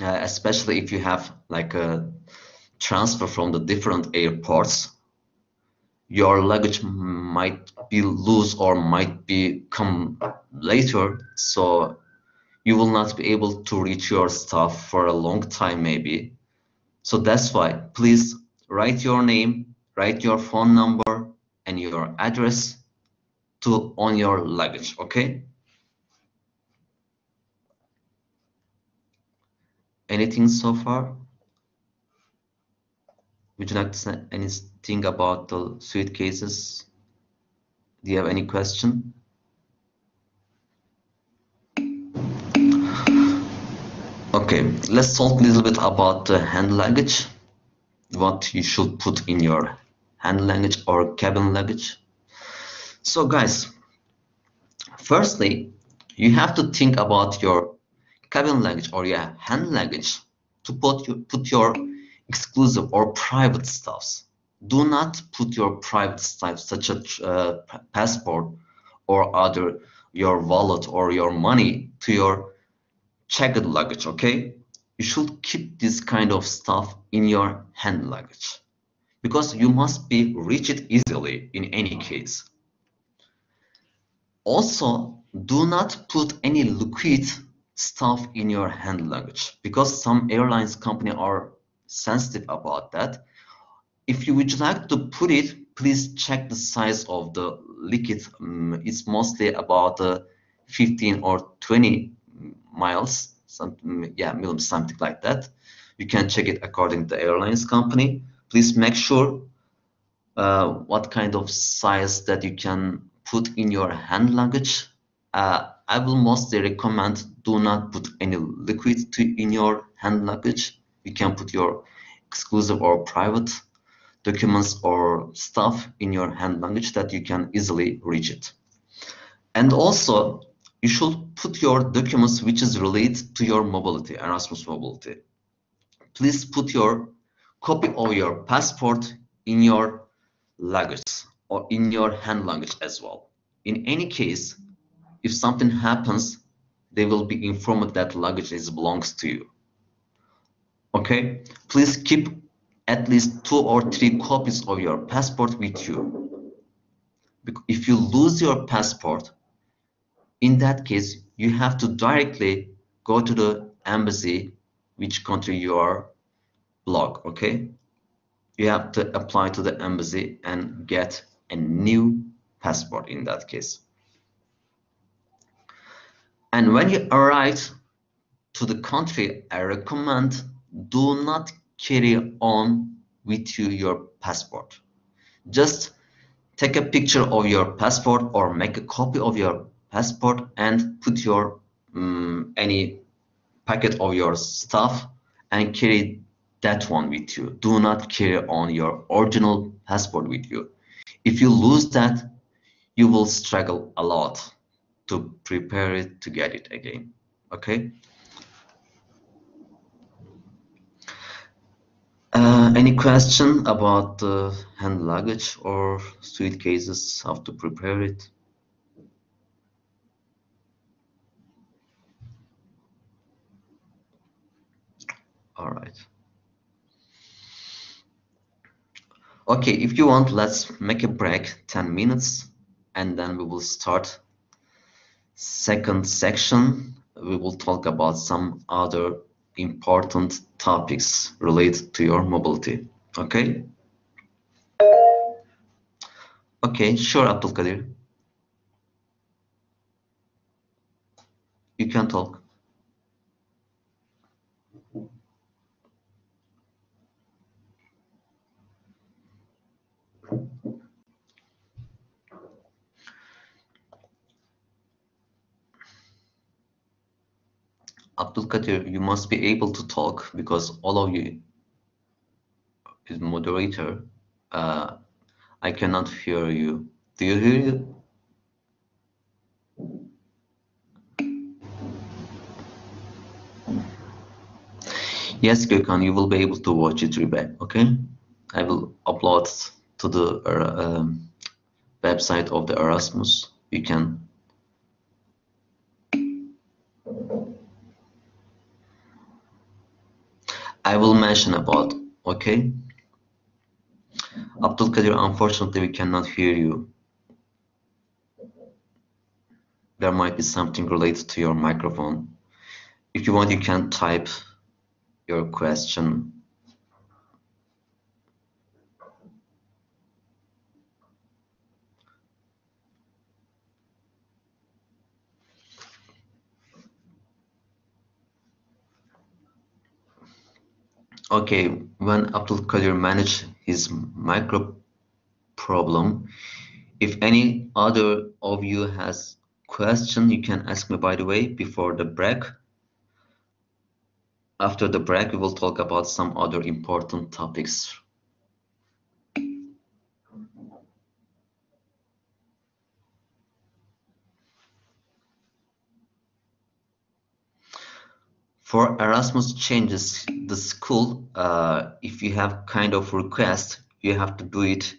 especially if you have like a transfer from the different airports, your luggage might be loose or might be come later, so you will not be able to reach your stuff for a long time maybe. So that's why please write your name, write your phone number and your address on your luggage, okay? Anything so far? Would you like to say anything about the suitcases? Do you have any question? Okay, let's talk a little bit about the hand luggage. What you should put in your hand luggage or cabin luggage. So guys, firstly, you have to think about your cabin luggage or your hand luggage to put your exclusive or private stuffs. Do not put your private stuff such as passport or other your wallet or your money to your checked luggage, okay? You should keep this kind of stuff in your hand luggage because you must be reach it easily in any case. Also, do not put any liquid stuff in your hand luggage, because some airlines company are sensitive about that. If you would like to put it, please check the size of the liquid. It's mostly about 15 or 20 miles, millimeters, something like that. You can check it according to the airlines company. Please make sure what kind of size that you can put in your hand luggage. I will mostly recommend do not put any liquid in your hand luggage. You can put your exclusive or private documents or stuff in your hand luggage that you can easily reach it. And also, you should put your documents which is related to your mobility, Erasmus mobility. Please put your copy of your passport in your luggage or in your hand luggage as well. In any case, if something happens, they will be informed that luggage belongs to you. Okay, please keep at least 2 or 3 copies of your passport with you. If you lose your passport, in that case, you have to directly go to the embassy, which country you are belong, okay? You have to apply to the embassy and get a new passport in that case. And when you arrive to the country, I recommend do not carry on with you your passport. Just take a picture of your passport or make a copy of your passport and put your any packet of your stuff and carry that one with you. Do not carry on your original passport with you. If you lose that, you will struggle a lot to prepare it to get it again. Okay? Any question about the hand luggage or suitcases, how to prepare it? All right. Okay, if you want, let's make a break, 10 minutes, and then we will start second section. We will talk about some other important topics related to your mobility. Okay? Okay, sure, Abdulkadir. You can talk. Abdulkadir, you must be able to talk because all of you is moderator. I cannot hear you. Do you hear you? Yes, Gökhan, you will be able to watch it reback, okay? I will upload to the website of the Erasmus. You can. I will mention about, okay? Abdulkadir, unfortunately, we cannot hear you. There might be something related to your microphone. If you want, you can type your question. Okay, when Abdulkadir managed his micro problem, if any other of you has question, you can ask me, by the way, before the break. After the break, we will talk about some other important topics. For Erasmus changes the school, if you have kind of request, you have to do it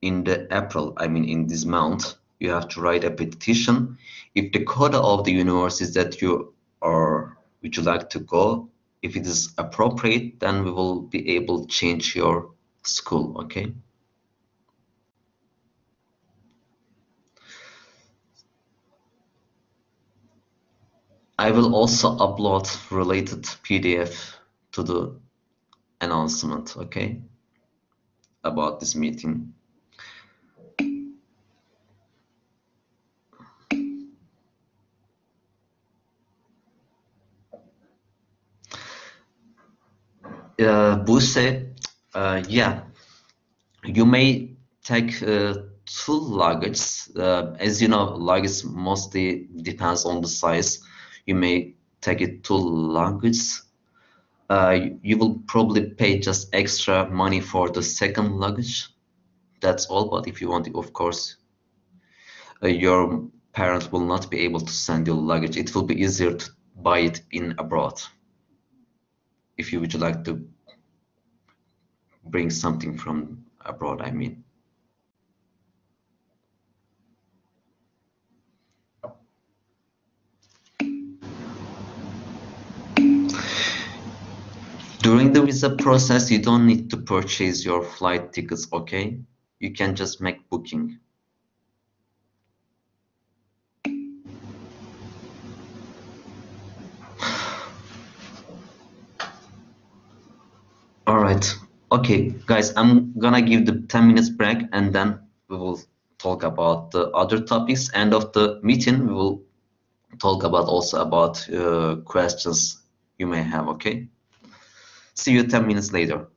in the April, I mean in this month. You have to write a petition. If the quota of the universities that you are, would you like to go, if it is appropriate, then we will be able to change your school, okay? I will also upload related PDF to the announcement, okay, about this meeting. Buse, yeah, you may take two luggage. As you know, luggage mostly depends on the size. You may take it two luggage. You will probably pay just extra money for the second luggage. That's all. But if you want, of course, your parents will not be able to send you luggage. It will be easier to buy it in abroad if you would like to bring something from abroad, I mean. During the visa process, you don't need to purchase your flight tickets, okay? You can just make booking. All right. Okay, guys, I'm gonna give the 10 minutes break and then we will talk about the other topics. End of the meeting, we will talk about also about questions you may have, okay? See you 10 minutes later.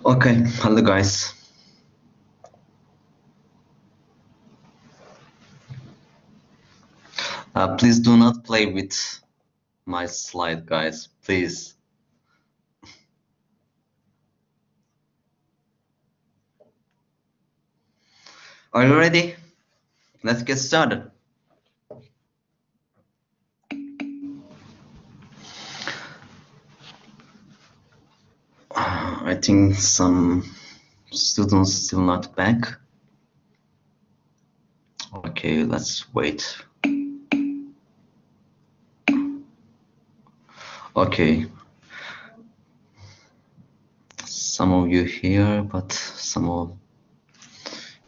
Okay, hello guys. Please do not play with my slide, guys, please. Are you ready? Let's get started. I think some students still not back. Okay, let's wait. Okay. Some of you here, but some of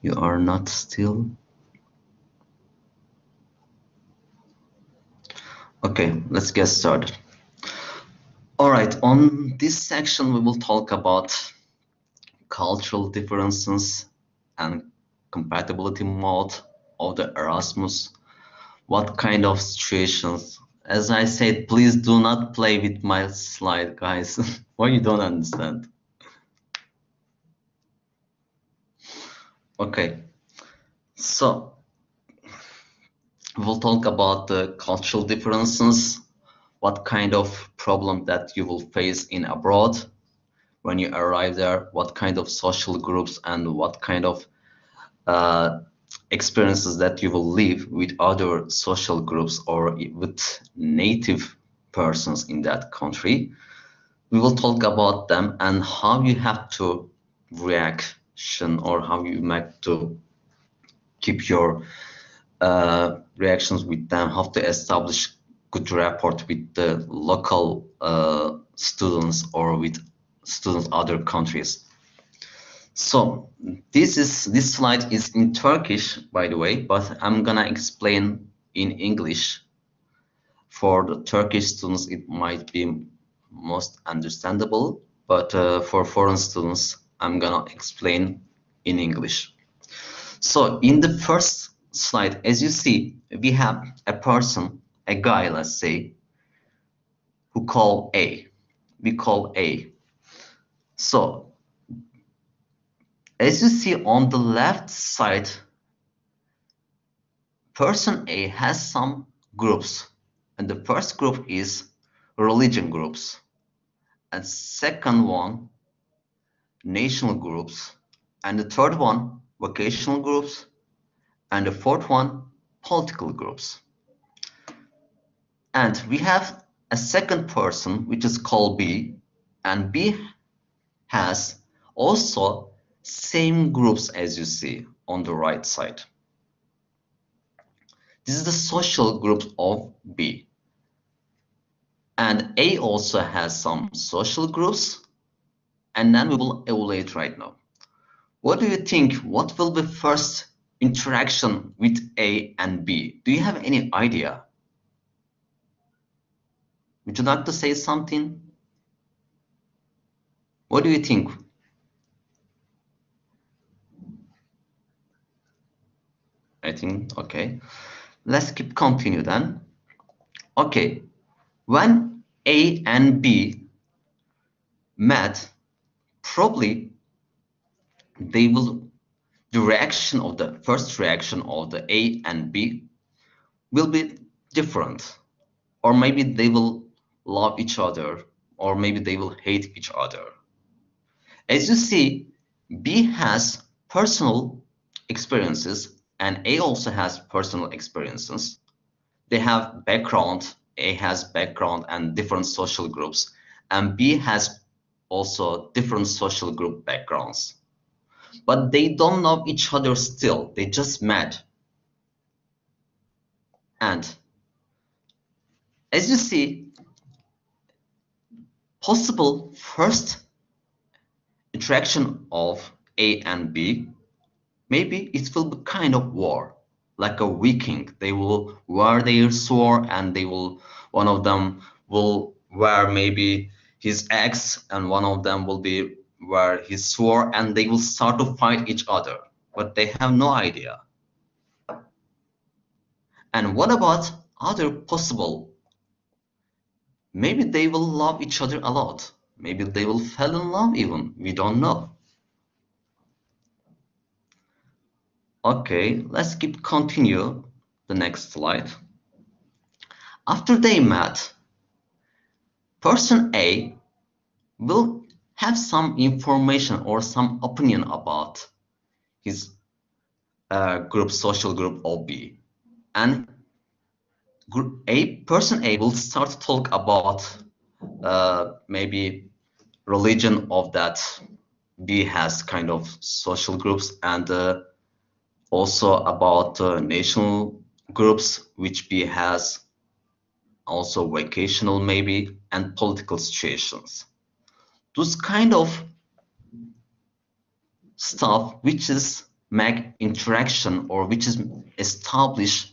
you are not still. Okay, let's get started. All right, on this section, we will talk about cultural differences and compatibility mode of the Erasmus. What kind of situations? As I said, please do not play with my slide, guys. Why you don't understand? Okay, so we'll talk about the cultural differences, what kind of problem that you will face in abroad when you arrive there, what kind of social groups and what kind of experiences that you will live with other social groups or with native persons in that country. We will talk about them and how you have to reaction or how you make to keep your reactions with them, how to establish good rapport with the local students or with students other countries. So this slide is in Turkish, by the way, but I'm gonna explain in English. For the Turkish students, it might be most understandable, but for foreign students, I'm gonna explain in English. So in the first slide, as you see, we have a person, a guy, let's say, who call A. We call A. So as you see on the left side, person A has some groups, and the first group is religion groups, and second one, national groups, and the third one, vocational groups, and the fourth one, political groups. And we have a second person, which is called B, and B has also same groups as you see on the right side. This is the social group of B. And A also has some social groups, and then we will evaluate right now. What do you think? What will be first interaction with A and B? Do you have any idea? Would you like to say something? What do you think? I think, okay. Let's keep continue then. Okay, when A and B met, probably they will, the first reaction of the A and B will be different. Or maybe they will love each other, or maybe they will hate each other. As you see, B has personal experiences and A also has personal experiences. They have background, A has background and different social groups, and B has also different social group backgrounds. But they don't know each other still, they just met. And as you see, possible first interaction of A and B, maybe it will be kind of war, like a Viking. They will wear their sword and one of them will wear maybe his axe and one of them will be wear his sword and they will start to fight each other, but they have no idea. And what about other possible? Maybe they will love each other a lot. Maybe they will fall in love even. We don't know. Okay, let's continue the next slide. After they met, person A will have some information or some opinion about his social group of B, and person A will start to talk about maybe religion of that B has kind of social groups, and also about national groups which B has, also vocational maybe, and political situations. Those kind of stuff which is make interaction or which is establish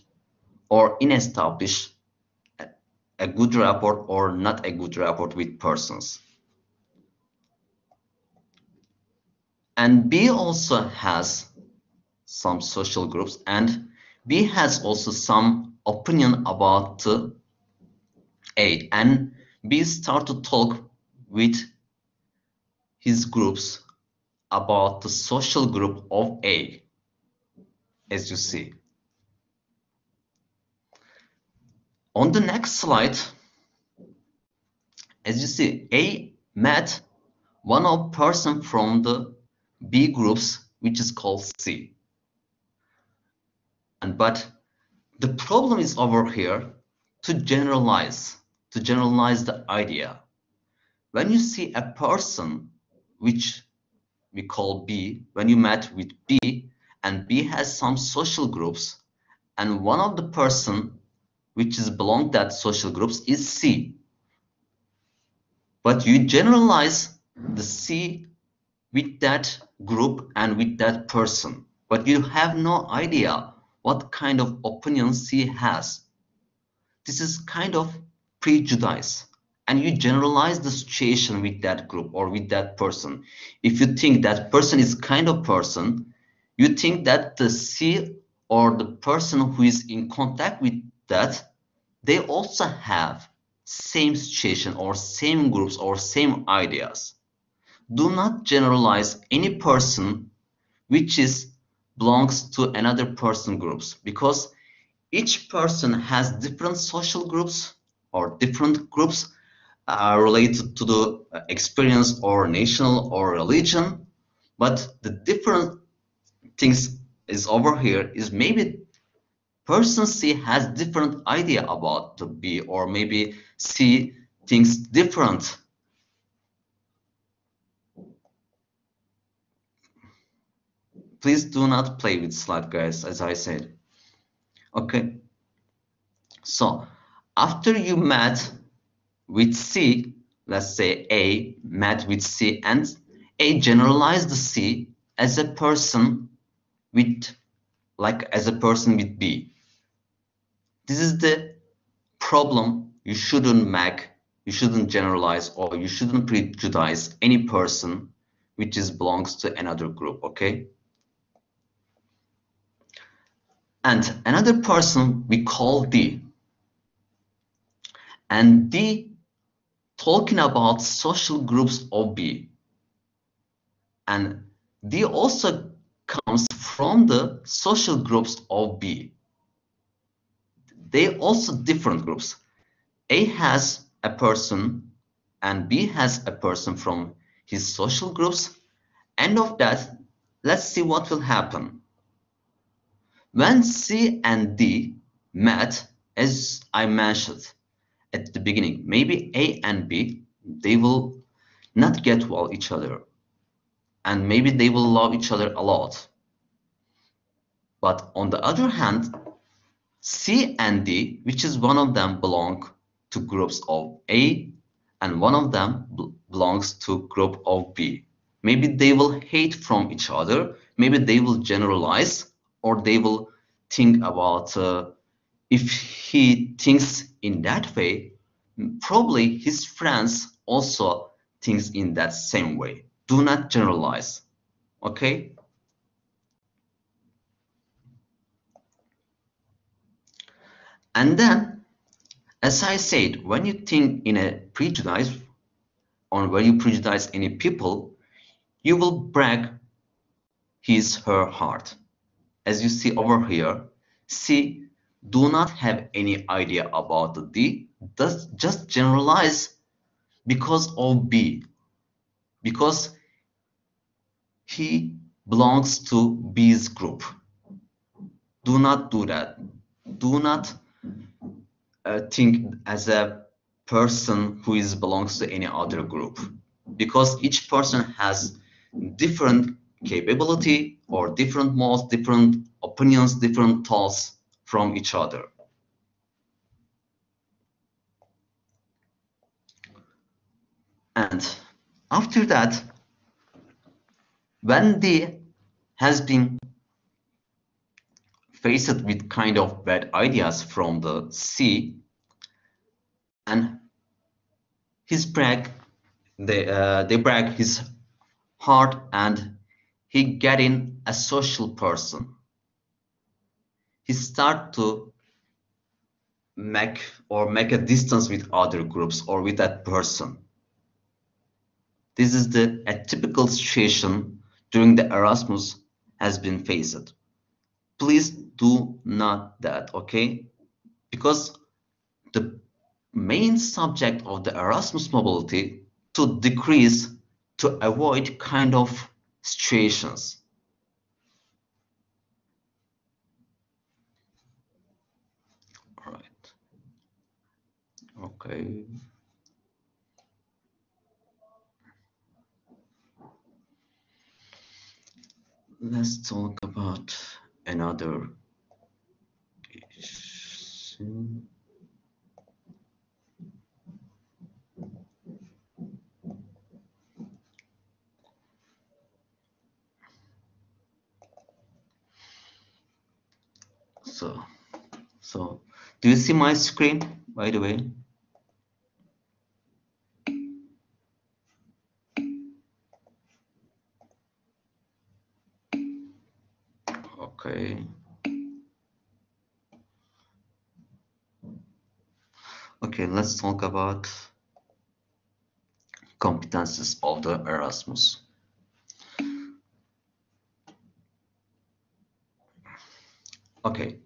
or inestablish a good rapport or not a good rapport with persons. And B also has some social groups, and B has also some opinion about A, and B start to talk with his groups about the social group of A, as you see. On the next slide, as you see, A met one of person from the B groups, which is called C. But the problem is over here to generalize the idea. When you see a person which we call B, when you met with B, and B has some social groups, and one of the person which is belong that social groups is C. But you generalize the C with that group and with that person, but you have no idea what kind of opinion C has. This is kind of prejudice, and you generalize the situation with that group or with that person. If you think that person is kind of person, you think that the C or the person who is in contact with that, they also have same situation or same groups or same ideas. Do not generalize any person which is belongs to another person groups, because each person has different social groups or different groups related to the experience or national or religion. But the different things is over here is maybe person C has different idea about the B, or maybe C thinks different. Please do not play with slide, guys, as I said. Okay. So after you met with C, let's say A met with C, and A generalized the C as a person with, as a person with B. This is the problem. You shouldn't generalize, or you shouldn't prejudice any person which belongs to another group, okay? And another person we call D. And D talking about social groups of B. And D also comes from the social groups of B. They also different groups. A has a person and B has a person from his social groups. End of that, let's see what will happen. When C and D met, as I mentioned at the beginning, maybe A and B, they will not get well each other, and maybe they will love each other a lot. But on the other hand, C and D, which is one of them belong to groups of A and one of them belongs to group of B. Maybe they will hate from each other, maybe they will generalize, or they will think about if he thinks in that way, probably his friends also thinks in that same way. Do not generalize, okay? And then, as I said, when you think in a prejudice, or where you prejudice any people, you will break his, her heart. As you see over here, C do not have any idea about the D, does just generalize because of B, because he belongs to B's group. Do not do that. Do not think as a person who belongs to any other group, because each person has different capability or different modes, different opinions, different thoughts from each other. And after that, when D has been faced with kind of bad ideas from the C, and they break his heart, and he getting a social person. He start to make a distance with other groups or with that person. This is a typical situation during the Erasmus has been faced. Please do not that, okay? Because the main subject of the Erasmus mobility to decrease, to avoid kind of situations. All right. Okay. Let's talk about another issue. So do you see my screen, by the way? Okay. Okay, let's talk about competences of the Erasmus. Okay.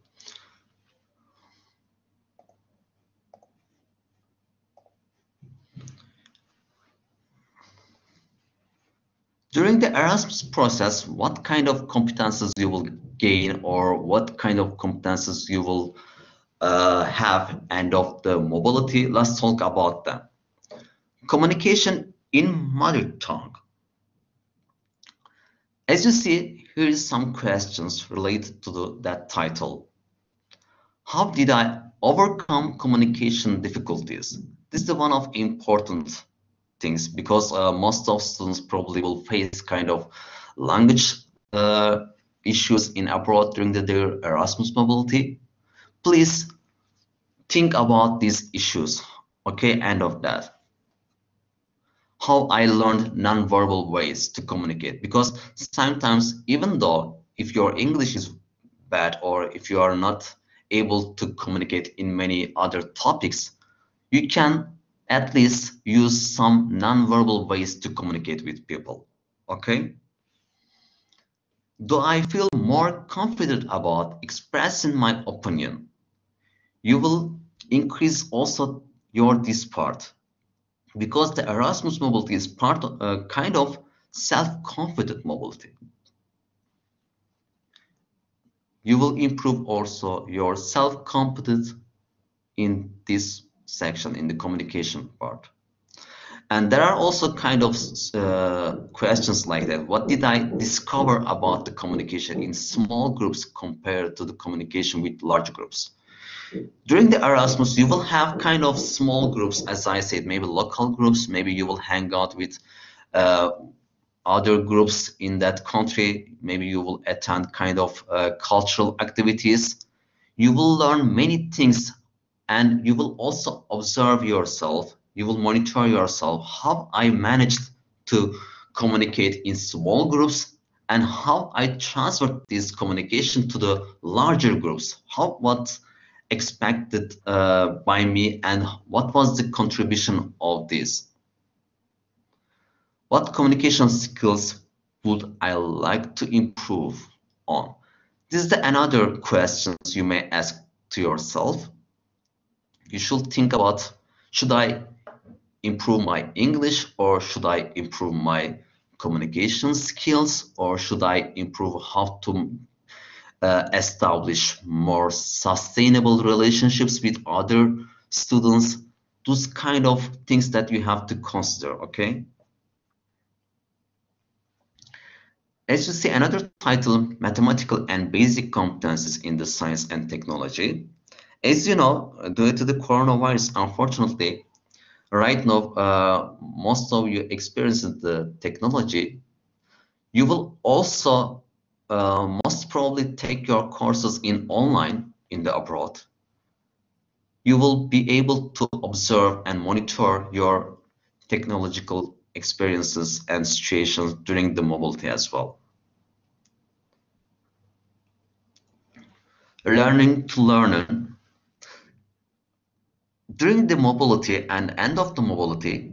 During the Erasmus process, what kind of competences you will gain, or what kind of competences you will have end of the mobility? Let's talk about that. Communication in mother tongue. As you see, here is some questions related to that title. How did I overcome communication difficulties? This is the one of important things, because most of students probably will face kind of language issues in abroad during their Erasmus mobility. Please think about these issues, okay? End of that. How I learned non-verbal ways to communicate, because sometimes, even though if your English is bad, or if you are not able to communicate in many other topics, you can at least use some non-verbal ways to communicate with people, okay? Do I feel more confident about expressing my opinion? You will increase also this part, because the Erasmus mobility is part of a kind of self-confident mobility. You will improve also your self-confidence in this section, in the communication part. And there are also kind of questions like that. What did I discover about the communication in small groups compared to the communication with large groups? During the Erasmus, you will have kind of small groups, as I said, maybe local groups, maybe you will hang out with other groups in that country, maybe you will attend kind of cultural activities. You will learn many things, and you will also observe yourself, you will monitor yourself, how I managed to communicate in small groups, and how I transferred this communication to the larger groups, what's expected by me, and what was the contribution of this. What communication skills would I like to improve on? This is another questions you may ask to yourself. You should think about, should I improve my English, or should I improve my communication skills, or should I improve how to establish more sustainable relationships with other students? Those kind of things that you have to consider, okay? As you see, another title, Mathematical and Basic Competences in the Science and Technology. As you know, due to the coronavirus, unfortunately, right now, most of you experience the technology. You will also most probably take your courses in online in the abroad. You will be able to observe and monitor your technological experiences and situations during the mobility as well. Learning to learn. During the mobility and end of the mobility,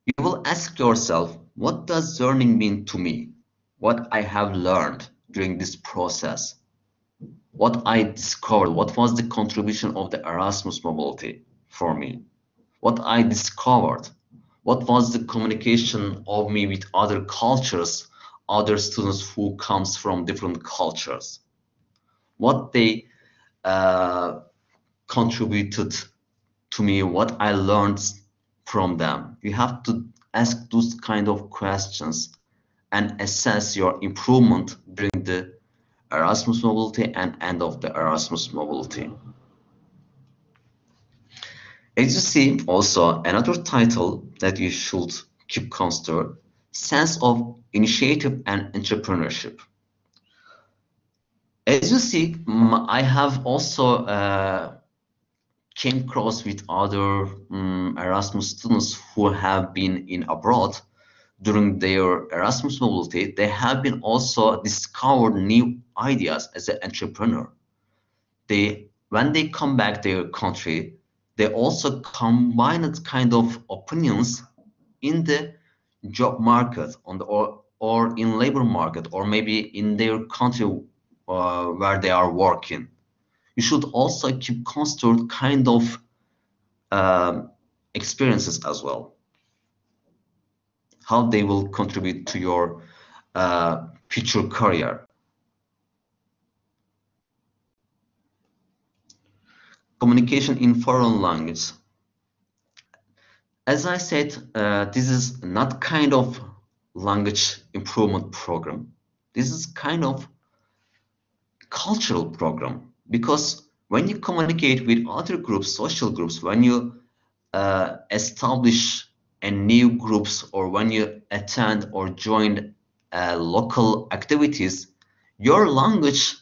you will ask yourself, what does learning mean to me? What I have learned during this process? What I discovered, what was the contribution of the Erasmus mobility for me? What I discovered, what was the communication of me with other cultures, other students who comes from different cultures? What they contributed to me, what I learned from them. You have to ask those kind of questions and assess your improvement during the Erasmus mobility and end of the Erasmus mobility. As you see, also another title that you should keep consider, sense of initiative and entrepreneurship. As you see, I have also came across with other Erasmus students who have been in abroad during their Erasmus mobility. They have been also discovered new ideas as an entrepreneur. When they come back to their country, they also combined kind of opinions in the job market on the, or in labor market, or maybe in their country where they are working. You should also keep constant kind of experiences as well, how they will contribute to your future career. Communication in foreign language. As I said, this is not kind of language improvement program. This is kind of cultural program, because when you communicate with other groups, social groups, when you establish a new groups, or when you attend or join local activities, your language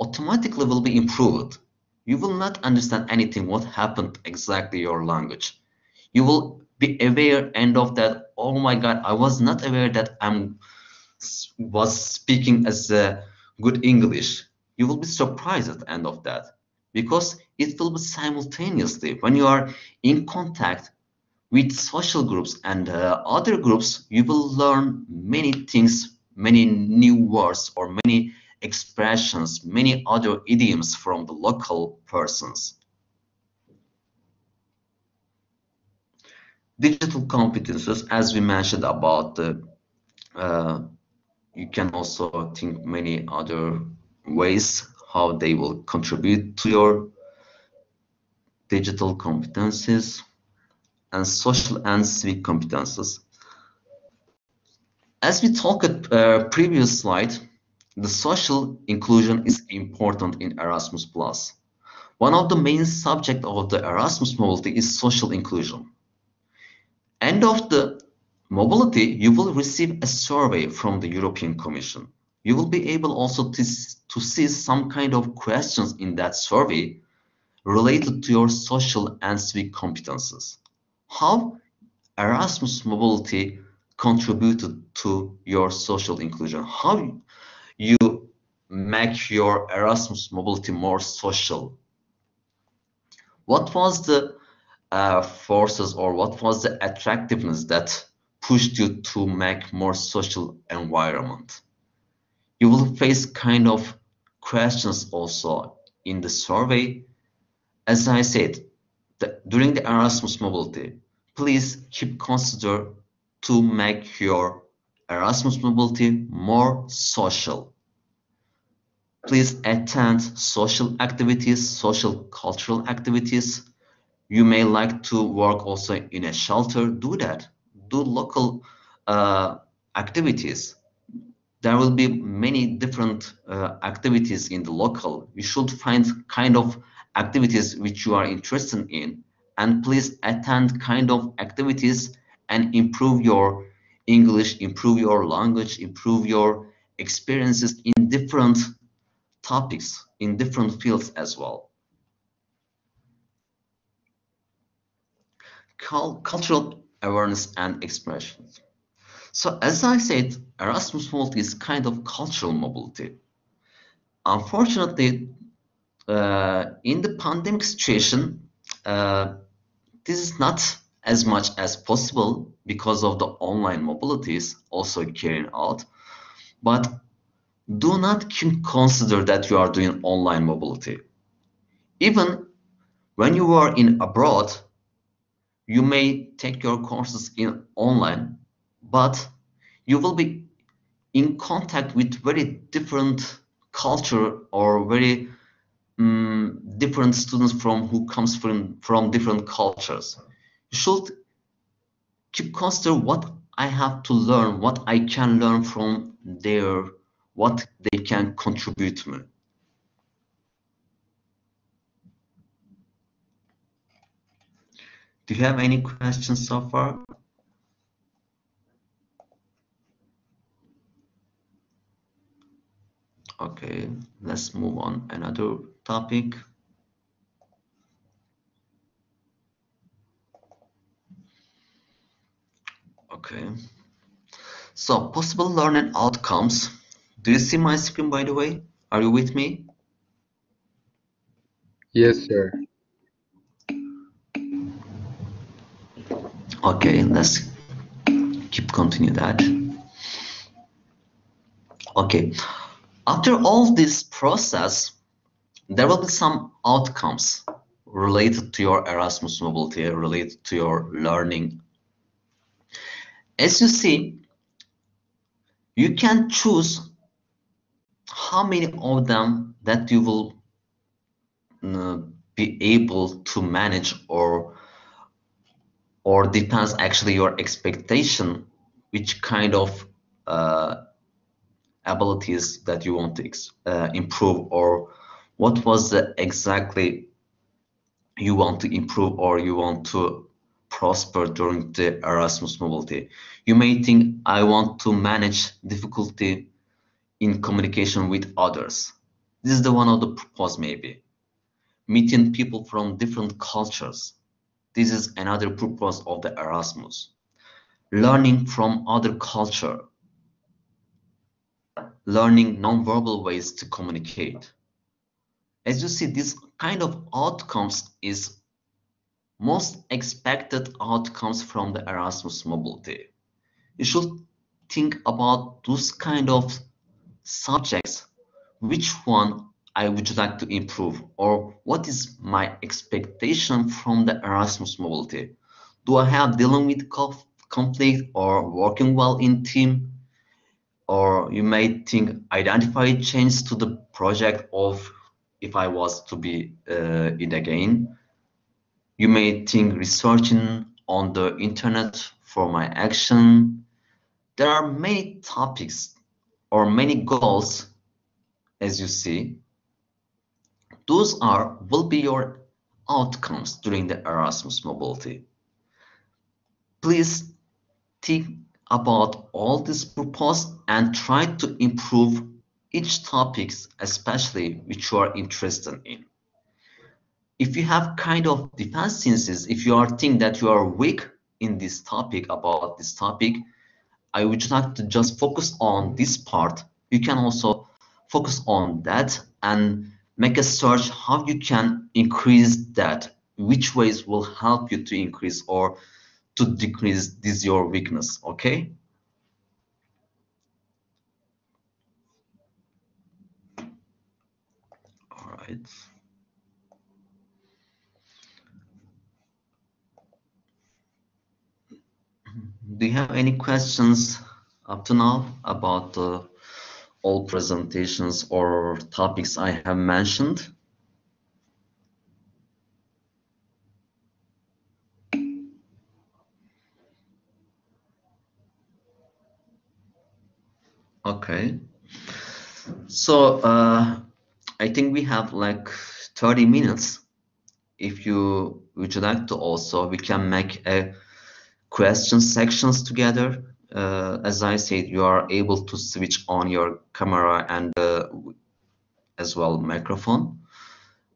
automatically will be improved. You will not understand anything what happened exactly your language. You will be aware end of that, oh my god, I was not aware that was speaking as a good English. You will be surprised at the end of that, because it will be simultaneously when you are in contact with social groups and other groups, you will learn many things, many new words or many expressions, many other idioms from the local persons. Digital competences, as we mentioned about the, you can also think many other ways how they will contribute to your digital competences, and social and civic competences. As we talked at previous slide, the social inclusion is important in Erasmus+. One of the main subjects of the Erasmus mobility is social inclusion. End of the mobility, you will receive a survey from the European Commission. You will be able also to see some kind of questions in that survey related to your social and civic competences. How Erasmus mobility contributed to your social inclusion? How you make your Erasmus mobility more social? What was the forces, or what was the attractiveness that pushed you to make more social environment. You will face kind of questions also in the survey. As I said, during the Erasmus mobility, please keep consider to make your Erasmus mobility more social. Please attend social activities, social cultural activities. You may like to work also in a shelter, do that. Do local activities. There will be many different activities in the local. You should find kind of activities which you are interested in, and please attend kind of activities and improve your English, improve your language, improve your experiences in different topics, in different fields as well. Cultural awareness and expression. So as I said, Erasmus mobility is kind of cultural mobility. Unfortunately, in the pandemic situation, this is not as much as possible because of the online mobilities also carrying out. But do not consider that you are doing online mobility. Even when you are in abroad, you may take your courses in online, but you will be in contact with very different culture or very different students who comes from different cultures. You should keep consider what I have to learn, what I can learn from there, what they can contribute to me. Do you have any questions so far? Okay, let's move on another topic. Okay, so possible learning outcomes. Do you see my screen, by the way? Are you with me? Yes, sir. Okay, let's continue that. Okay, after all this process, there will be some outcomes related to your Erasmus mobility, related to your learning. As you see, you can choose how many of them that you will be able to manage, or depends actually your expectation, which kind of abilities that you want to improve, or what was the exactly you want to improve or you want to prosper during the Erasmus mobility. You may think, I want to manage difficulty in communication with others. This is the one of the purpose, maybe. Meeting people from different cultures. This is another purpose of the Erasmus. Learning from other culture. Learning non-verbal ways to communicate. As you see, this kind of outcomes is most expected outcomes from the Erasmus mobility. You should think about those kind of subjects. Which one I would like to improve, or what is my expectation from the Erasmus mobility? Do I have dealing with conflict or working well in team? Or you may think identify change to the project of if I was to be it again. You may think researching on the internet for my action. There are many topics or many goals, as you see. Those will be your outcomes during the Erasmus mobility. Please think about all this purpose and try to improve each topics, especially which you are interested in. If you have kind of deficiencies, if you are think that you are weak in this topic, about this topic, I would like to just focus on this part. You can also focus on that and make a search how you can increase that, which ways will help you to increase, or to decrease this your weakness. Okay. All right. Do you have any questions up to now about all presentations or topics I have mentioned? Okay. So I think we have like 30 minutes. If you would like to also, we can make a question sections together. As I said, you are able to switch on your camera and as well microphone.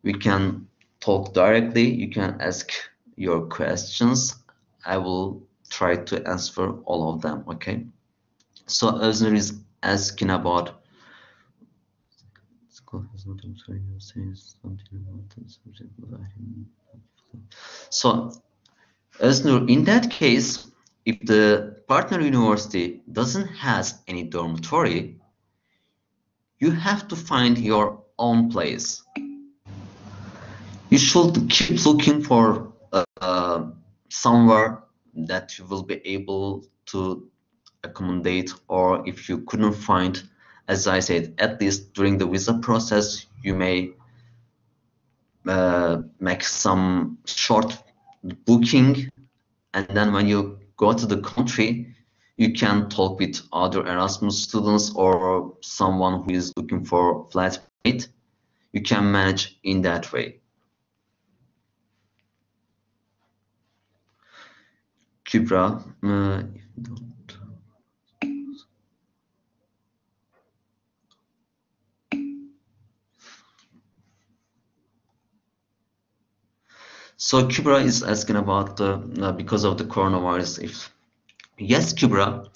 We can talk directly. You can ask your questions. I will try to answer all of them. Okay. So Özner is asking about. So Özner, in that case, if the partner university doesn't has any dormitory, you have to find your own place. You should keep looking for somewhere that you will be able to accommodate, or if you couldn't find, as I said, at least during the visa process, you may make some short booking, and then when you go to the country, you can talk with other Erasmus students or someone who is looking for flatmate. You can manage in that way. Kübra, so Kübra is asking about because of the coronavirus. If yes, Kübra,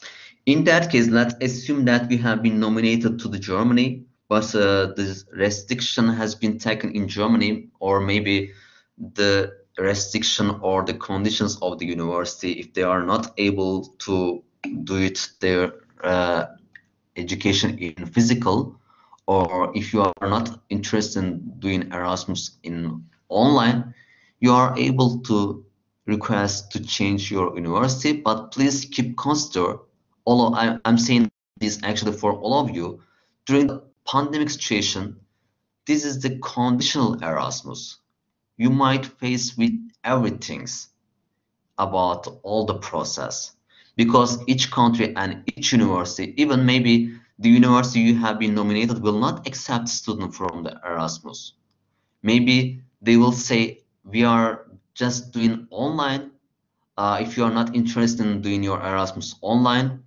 in that case, let's assume that we have been nominated to the Germany, but the restriction has been taken in Germany, or maybe the restriction or the conditions of the university, if they are not able to do it their education in physical, or if you are not interested in doing Erasmus in online, you are able to request to change your university, but please keep consider all of, I'm saying this actually for all of you, during the pandemic situation, this is the conditional Erasmus. You might face with everything about all the process, because each country and each university, even maybe the university you have been nominated, will not accept students from the Erasmus. Maybe they will say, we are just doing online. If you are not interested in doing your Erasmus online,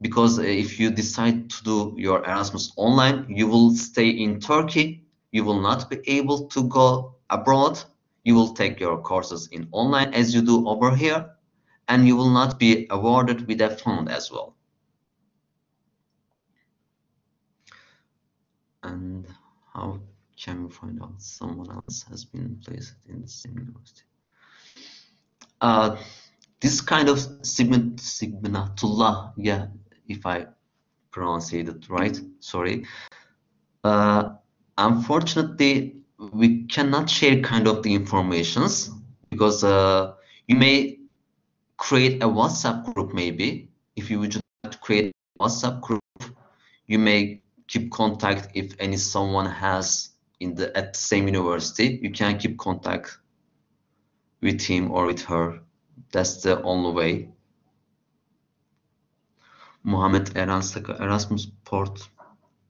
because if you decide to do your Erasmus online, you will stay in Turkey. You will not be able to go abroad. You will take your courses in online as you do over here, and you will not be awarded with a fund as well. And how can we find out someone else has been placed in the same university? This kind of Sigminatullah, yeah, if I pronounce it right, sorry. Unfortunately, we cannot share kind of the informations, because you may create a WhatsApp group. Maybe if you would like to create a WhatsApp group, you may keep contact. If any someone has at the same university, you can keep contact with him or with her. That's the only way. Muhammed Erasmus Port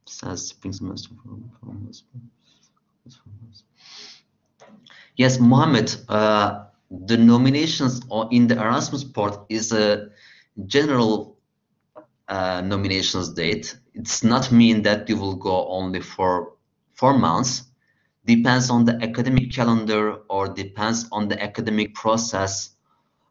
says spring semester from yes, Mohammed, the nominations in the Erasmus port is a general nominations date. It's not mean that you will go only for 4 months. Depends on the academic calendar, or depends on the academic process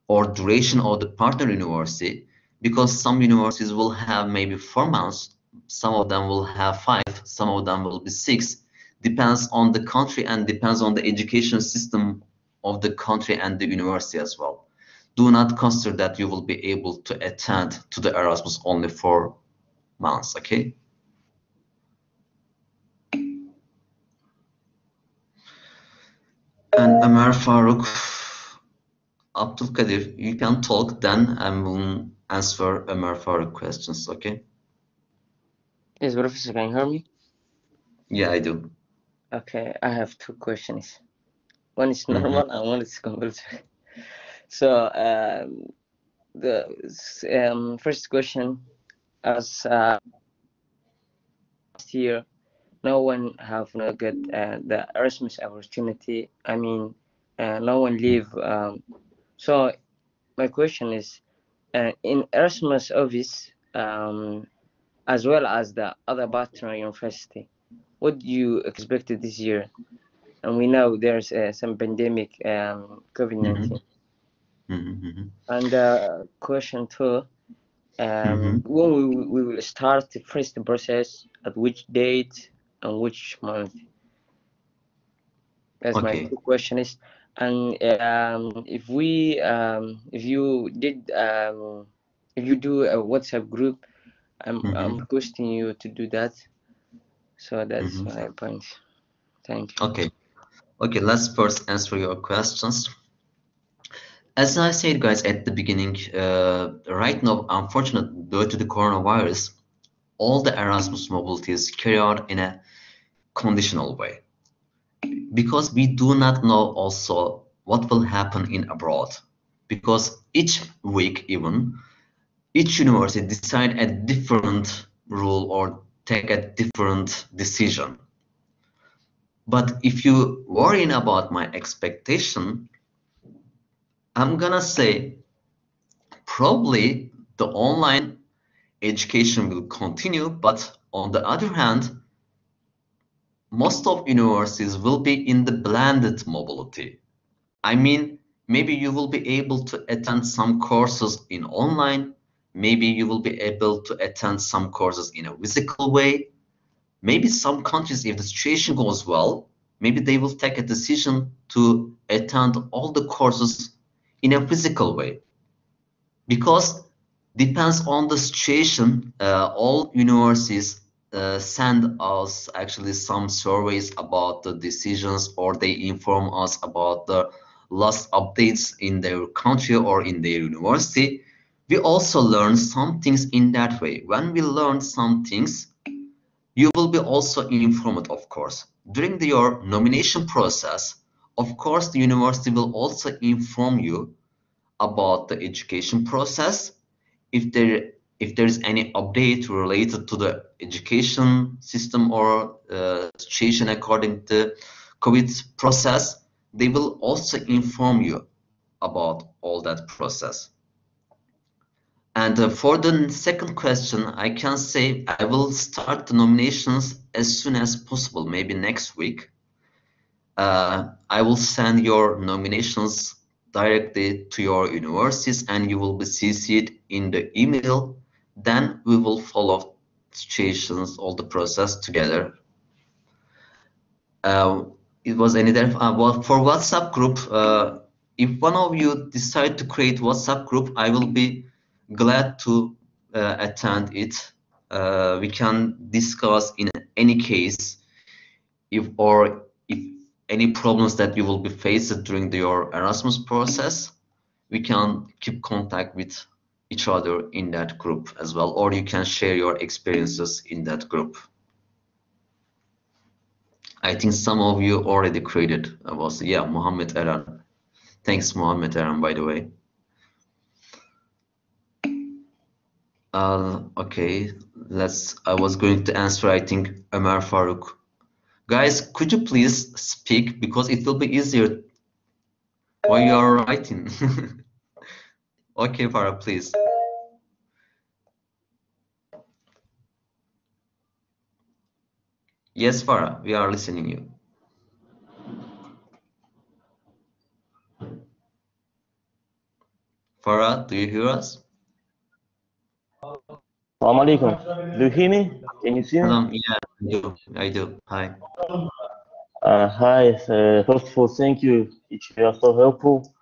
or duration of the partner university, because some universities will have maybe 4 months, some of them will have 5, some of them will be 6. Depends on the country and depends on the education system of the country and the university as well. do not consider that you will be able to attend to the Erasmus only for months, okay? And Ömer Faruk, Abdulkadir, you can talk, then I will answer Ömer Faruk questions, okay? Yes, Professor, can you hear me? Yeah, I do. Okay, I have two questions. One is normal and one is compulsory. So the first question, as last year, no one have not get the Erasmus opportunity. I mean, no one leave. So my question is, in Erasmus office, as well as the other partner university, what do you expect this year? And we know there's some pandemic, COVID-19. And question two, when we will start the first process, at which date and which month? That's my two questions. And if you do a WhatsApp group, I'm requesting you to do that. So that's my point. Thank you. Okay, let's first answer your questions. As I said, guys, at the beginning, right now, unfortunately, due to the coronavirus, all the Erasmus mobility is carried out in a conditional way, because we do not know also what will happen in abroad, because each week even each university decide a different rule or take a different decision. But if you worrying about my expectation, I'm gonna say probably the online education will continue, but on the other hand, most of universities will be in the blended mobility. I mean, maybe you will be able to attend some courses in online, maybe you will be able to attend some courses in a physical way. Maybe some countries, if the situation goes well, maybe they will take a decision to attend all the courses in a physical way. Because depends on the situation, all universities send us actually some surveys about the decisions, or they inform us about the last updates in their country or in their university. We also learn some things in that way. When we learn some things, you will be also informed, of course. During your nomination process, of course, the university will also inform you about the education process. If there is any update related to the education system or situation according to COVID process, they will also inform you about all that process. And for the second question, I can say I will start the nominations as soon as possible, maybe next week. I will send your nominations directly to your universities and you will be CC'd in the email. Then we will follow situations, all the process together. It was any there well, for WhatsApp group. If one of you decide to create WhatsApp group, I will be glad to attend it. We can discuss in any case if any problems that you will be faced during your Erasmus process. We can keep contact with each other in that group as well, or you can share your experiences in that group. I think some of you already created Muhammed Eren. Thanks, Muhammed Eren, by the way. Okay, I was going to answer, I think, Ömer Faruk. Guys, could you please speak, because it will be easier while you are writing. Okay, Farah, please. Yes, Farah, we are listening you. Farah, do you hear us? Assalamu alaikum. Do you hear me? Can you see me? Yeah, I do. Hi. Hi. First of all, thank you. You are so helpful.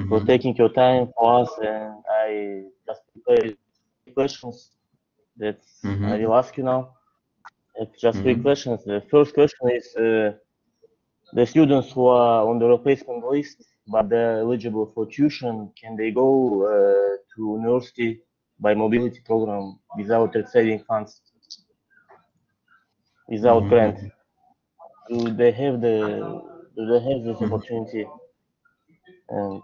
for taking your time for us, and I just prepared questions that I will ask you now. It's just 3 questions. The first question is, the students who are on the replacement list but they're eligible for tuition, can they go to university by mobility program without receiving funds, without grant? Do they have this opportunity? And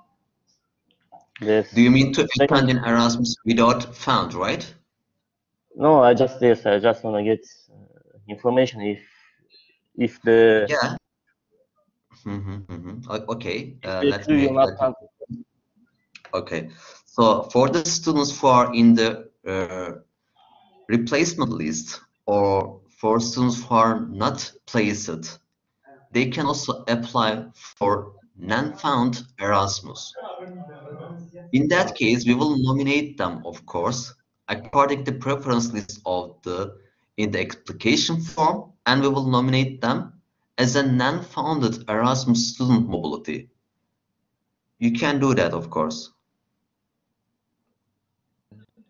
do you mean to expand in Erasmus without fund, right? No, I just want to get information if the Okay. Okay. So for the students who are in the replacement list, or for students who are not placed, they can also apply for non-found Erasmus. In that case, we will nominate them, of course, according to the preference list in the application form, and we will nominate them as a non-founded Erasmus student mobility. You can do that, of course.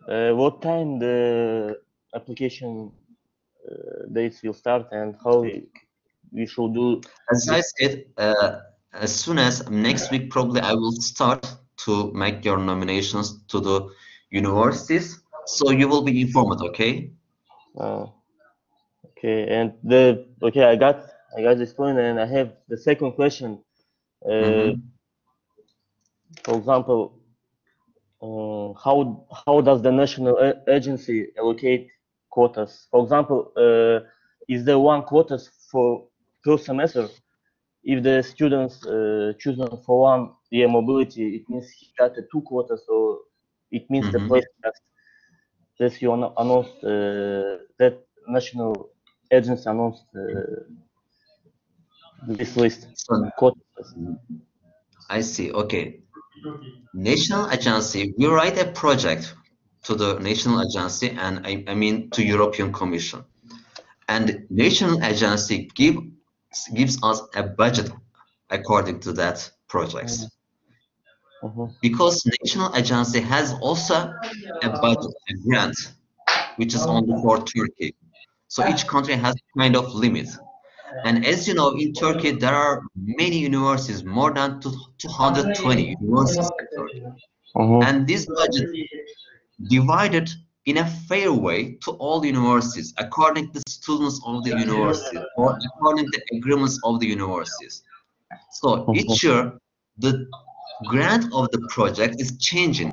What time the application dates will start, and how we should do? As I said, as soon as next week, probably I will start to make your nominations to the universities, so you will be informed. Okay. Okay, and I got this point, and I have the second question. For example, how does the national agency allocate quotas? For example, is there one quotas for first semester? If the students chosen for 1 year mobility, it means he got 2 quotas, so it means the place that you announced, that national agency announced this list. Quotas. I see. Okay. National agency, we write a project to the national agency, and I mean to European Commission, and national agency gives us a budget according to that project. Because national agency has also a budget, a grant, which is only for Turkey. So each country has kind of limit. And as you know, in Turkey, there are many universities, more than 220 universities in Turkey. And this budget divided in a fair way to all universities, according to the students of the university, or according to the agreements of the universities. So each year, the grant of the project is changing.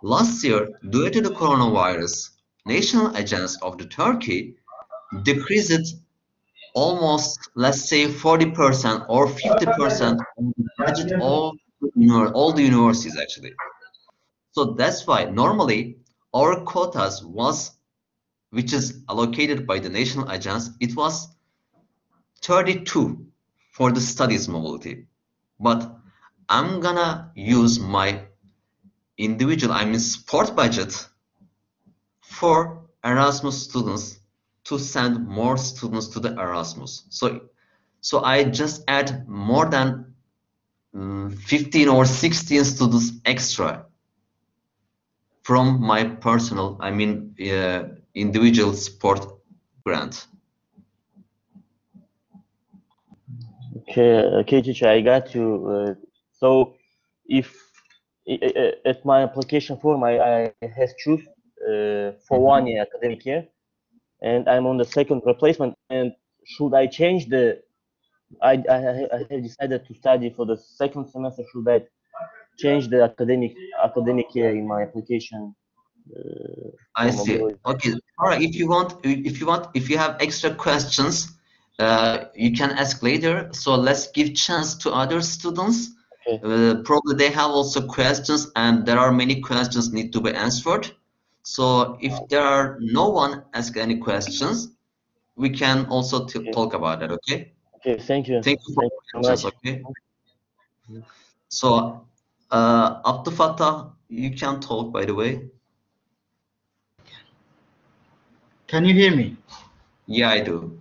Last year, due to the coronavirus, national agency of the Turkey decreased almost, let's say, 40% or 50% of the budget of all the universities, actually. So that's why normally our quotas which is allocated by the national agency, it was 32 for the studies mobility. But I'm gonna use my individual, sport budget for Erasmus students to send more students to the Erasmus. So I just add more than 15 or 16 students extra from my personal, individual sport grant. Okay, teacher, I got you. So if at my application form I have choose for 1 year academic year, and I'm on the second replacement, and should I change I have decided to study for the second semester, should I change the academic year in my application? I see. Okay. All right. If you have extra questions, you can ask later. So let's give chance to other students. Okay. Probably they have also questions, and there are many questions need to be answered. So if there are no one ask any questions, we can also talk about that. Okay. Okay. Thank you. Thank you for questions. Okay. So, Abdul Fattah, you can talk, by the way. Can you hear me? Yeah, I do.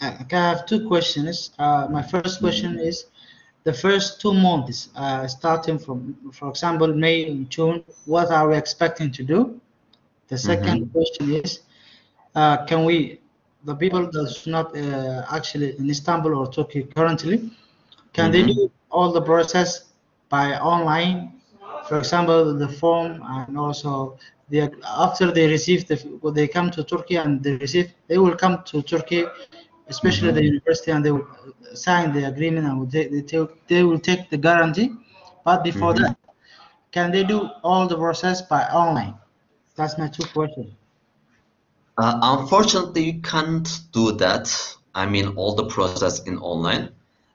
Okay, I have 2 questions. My first question is, the first 2 months, starting from, for example, May and June, what are we expecting to do? The second question is, can we, the people that's not actually in Istanbul or Turkey currently, can they do all the process by online? For example, the form, and also after they receive when they come to Turkey and they will come to Turkey, especially the university, and they will sign the agreement, and they will take the guarantee. But before that, can they do all the process by online? That's my 2 questions. Unfortunately, you can't do that. I mean, all the process in online.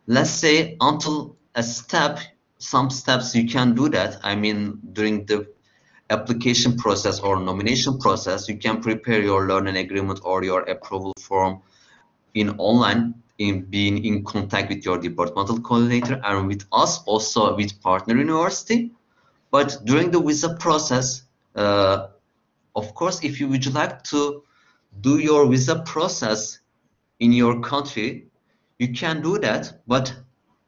Let's say until some steps you can do that. I mean, during the application process or nomination process, you can prepare your learning agreement or your approval form in online, in being in contact with your departmental coordinator and with us, also with partner university. But during the visa process, of course, if you would like to do your visa process in your country, you can do that, but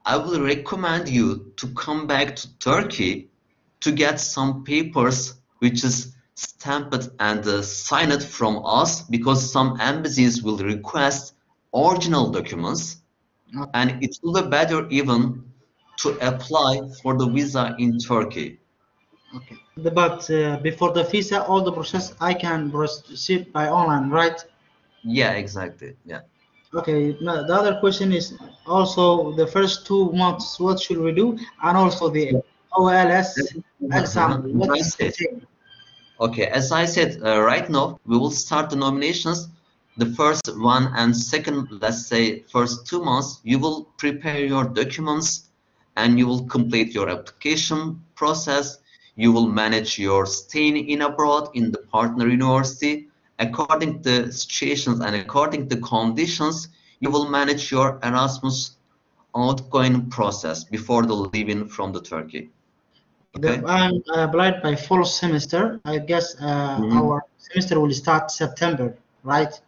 I will recommend you to come back to Turkey to get some papers which is stamped and signed from us, because some embassies will request original documents, and it will be better even to apply for the visa in Turkey. Okay. But before the visa, all the process I can proceed by online, right? Yeah, exactly. Yeah. Okay. Now, the other question is also the first 2 months, what should we do? And also the OLS exam, what is the thing? Okay, as I said, right now we will start the nominations. The first 1 and second, let's say first 2 months, you will prepare your documents and you will complete your application process. You will manage your staying in abroad in the partner university. According to the situations and according to the conditions, you will manage your Erasmus outgoing process before the leaving from the Turkey. Okay. I'm applied by fall semester. I guess our semester will start September, right?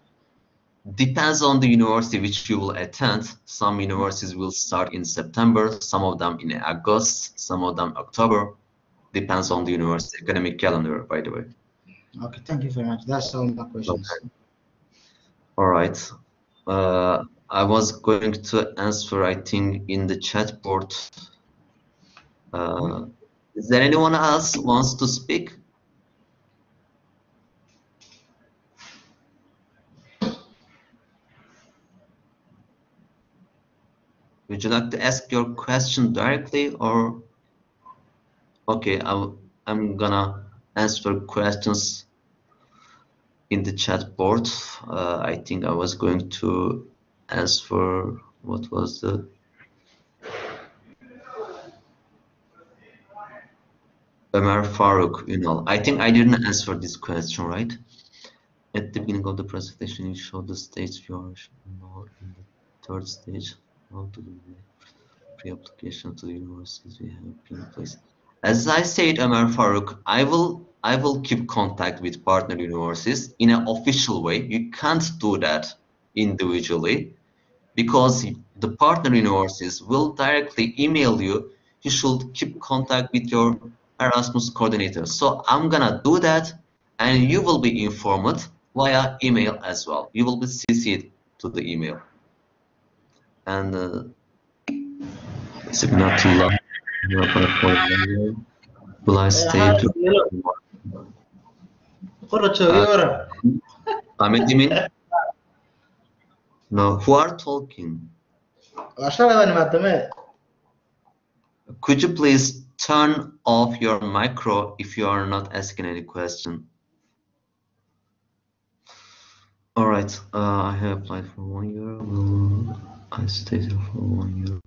Depends on the university which you will attend. Some universities will start in September, some of them in August, some of them October. Depends on the university academic calendar, by the way. Okay, thank you very much. That's all my questions. Okay. All right. I was going to answer, I think, in the chat board. Is there anyone else wants to speak? Would you like to ask your question directly, or? Okay, I'm gonna answer questions in the chat board. I think I was going to answer, what was the Ömer Faruk, I think I didn't answer this question, right? At the beginning of the presentation, you showed the stage viewer now in the 3rd stage. How to do the pre-application to the universities we have in place. As I said, Ömer Faruk, I will keep contact with partner universities in an official way. You can't do that individually, because the partner universities will directly email you. You should keep contact with your Erasmus coordinator. So I'm gonna do that, and you will be informed via email as well. You will be CC'd to the email. And Signatullah, will I stay to Ahmet, you mean? No, who are talking? Could you please turn off your micro if you are not asking any question? All right, I have applied for 1 year. I stayed here for 1 year.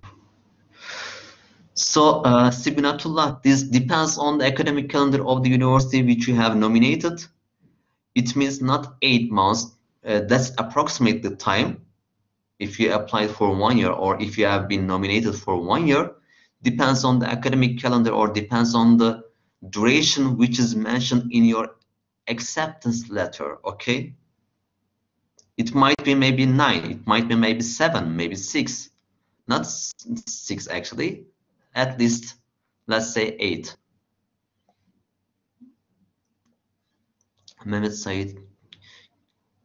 So, Signatullah, this depends on the academic calendar of the university which you have nominated. It means not 8 months. That's approximately the time. If you applied for 1 year, or if you have been nominated for 1 year, depends on the academic calendar, or depends on the duration which is mentioned in your acceptance letter. Okay, it might be maybe 9, it might be maybe 7, maybe 6, not 6 actually, at least let's say 8. Mehmet Said,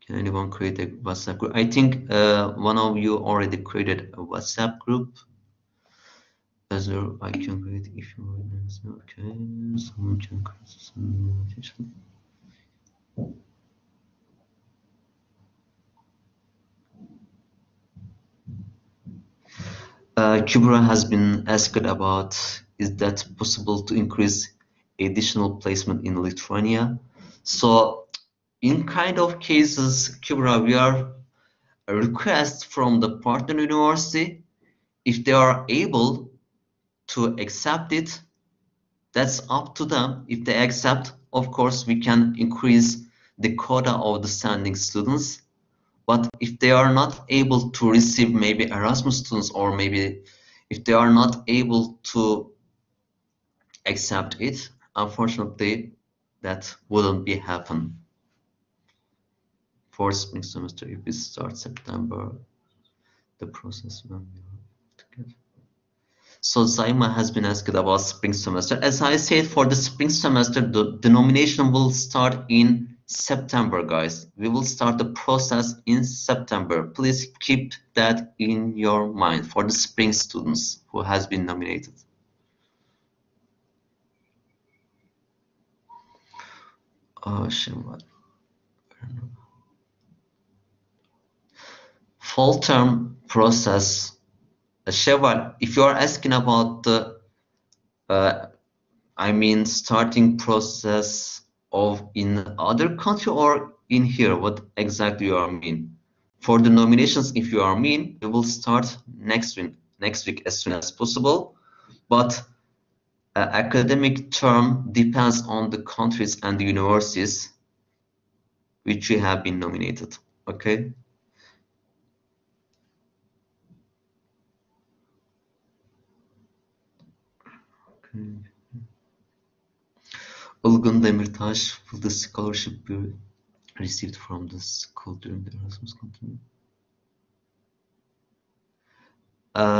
can anyone create a WhatsApp group? I think one of you already created a WhatsApp group. As I can create if you want. Okay, someone can create some invitation. Kubra has been asked about, is that possible to increase additional placement in Lithuania? So in kind of cases, Kubra, we are a request from the partner university. If they are able to accept it, that's up to them. If they accept, of course, we can increase the quota of the standing students. But if they are not able to receive maybe Erasmus students, or maybe if they are not able to accept it, unfortunately, that wouldn't be happen. For spring semester, if we start September, the process when we are together. So Zaima has been asked about spring semester. As I said, for the spring semester, the denomination will start in September, guys. We will start the process in September. Please keep that in your mind for the spring students who has been nominated. Fall term process. Sheval, if you are asking about the, I mean, starting process of in other country or in here, what exactly you are mean? For the nominations, if you are mean, we will start next week as soon as possible. But academic term depends on the countries and the universities which you have been nominated. Okay. Ilgun Demirtaş, will the scholarship be received from the school during the Erasmus continue?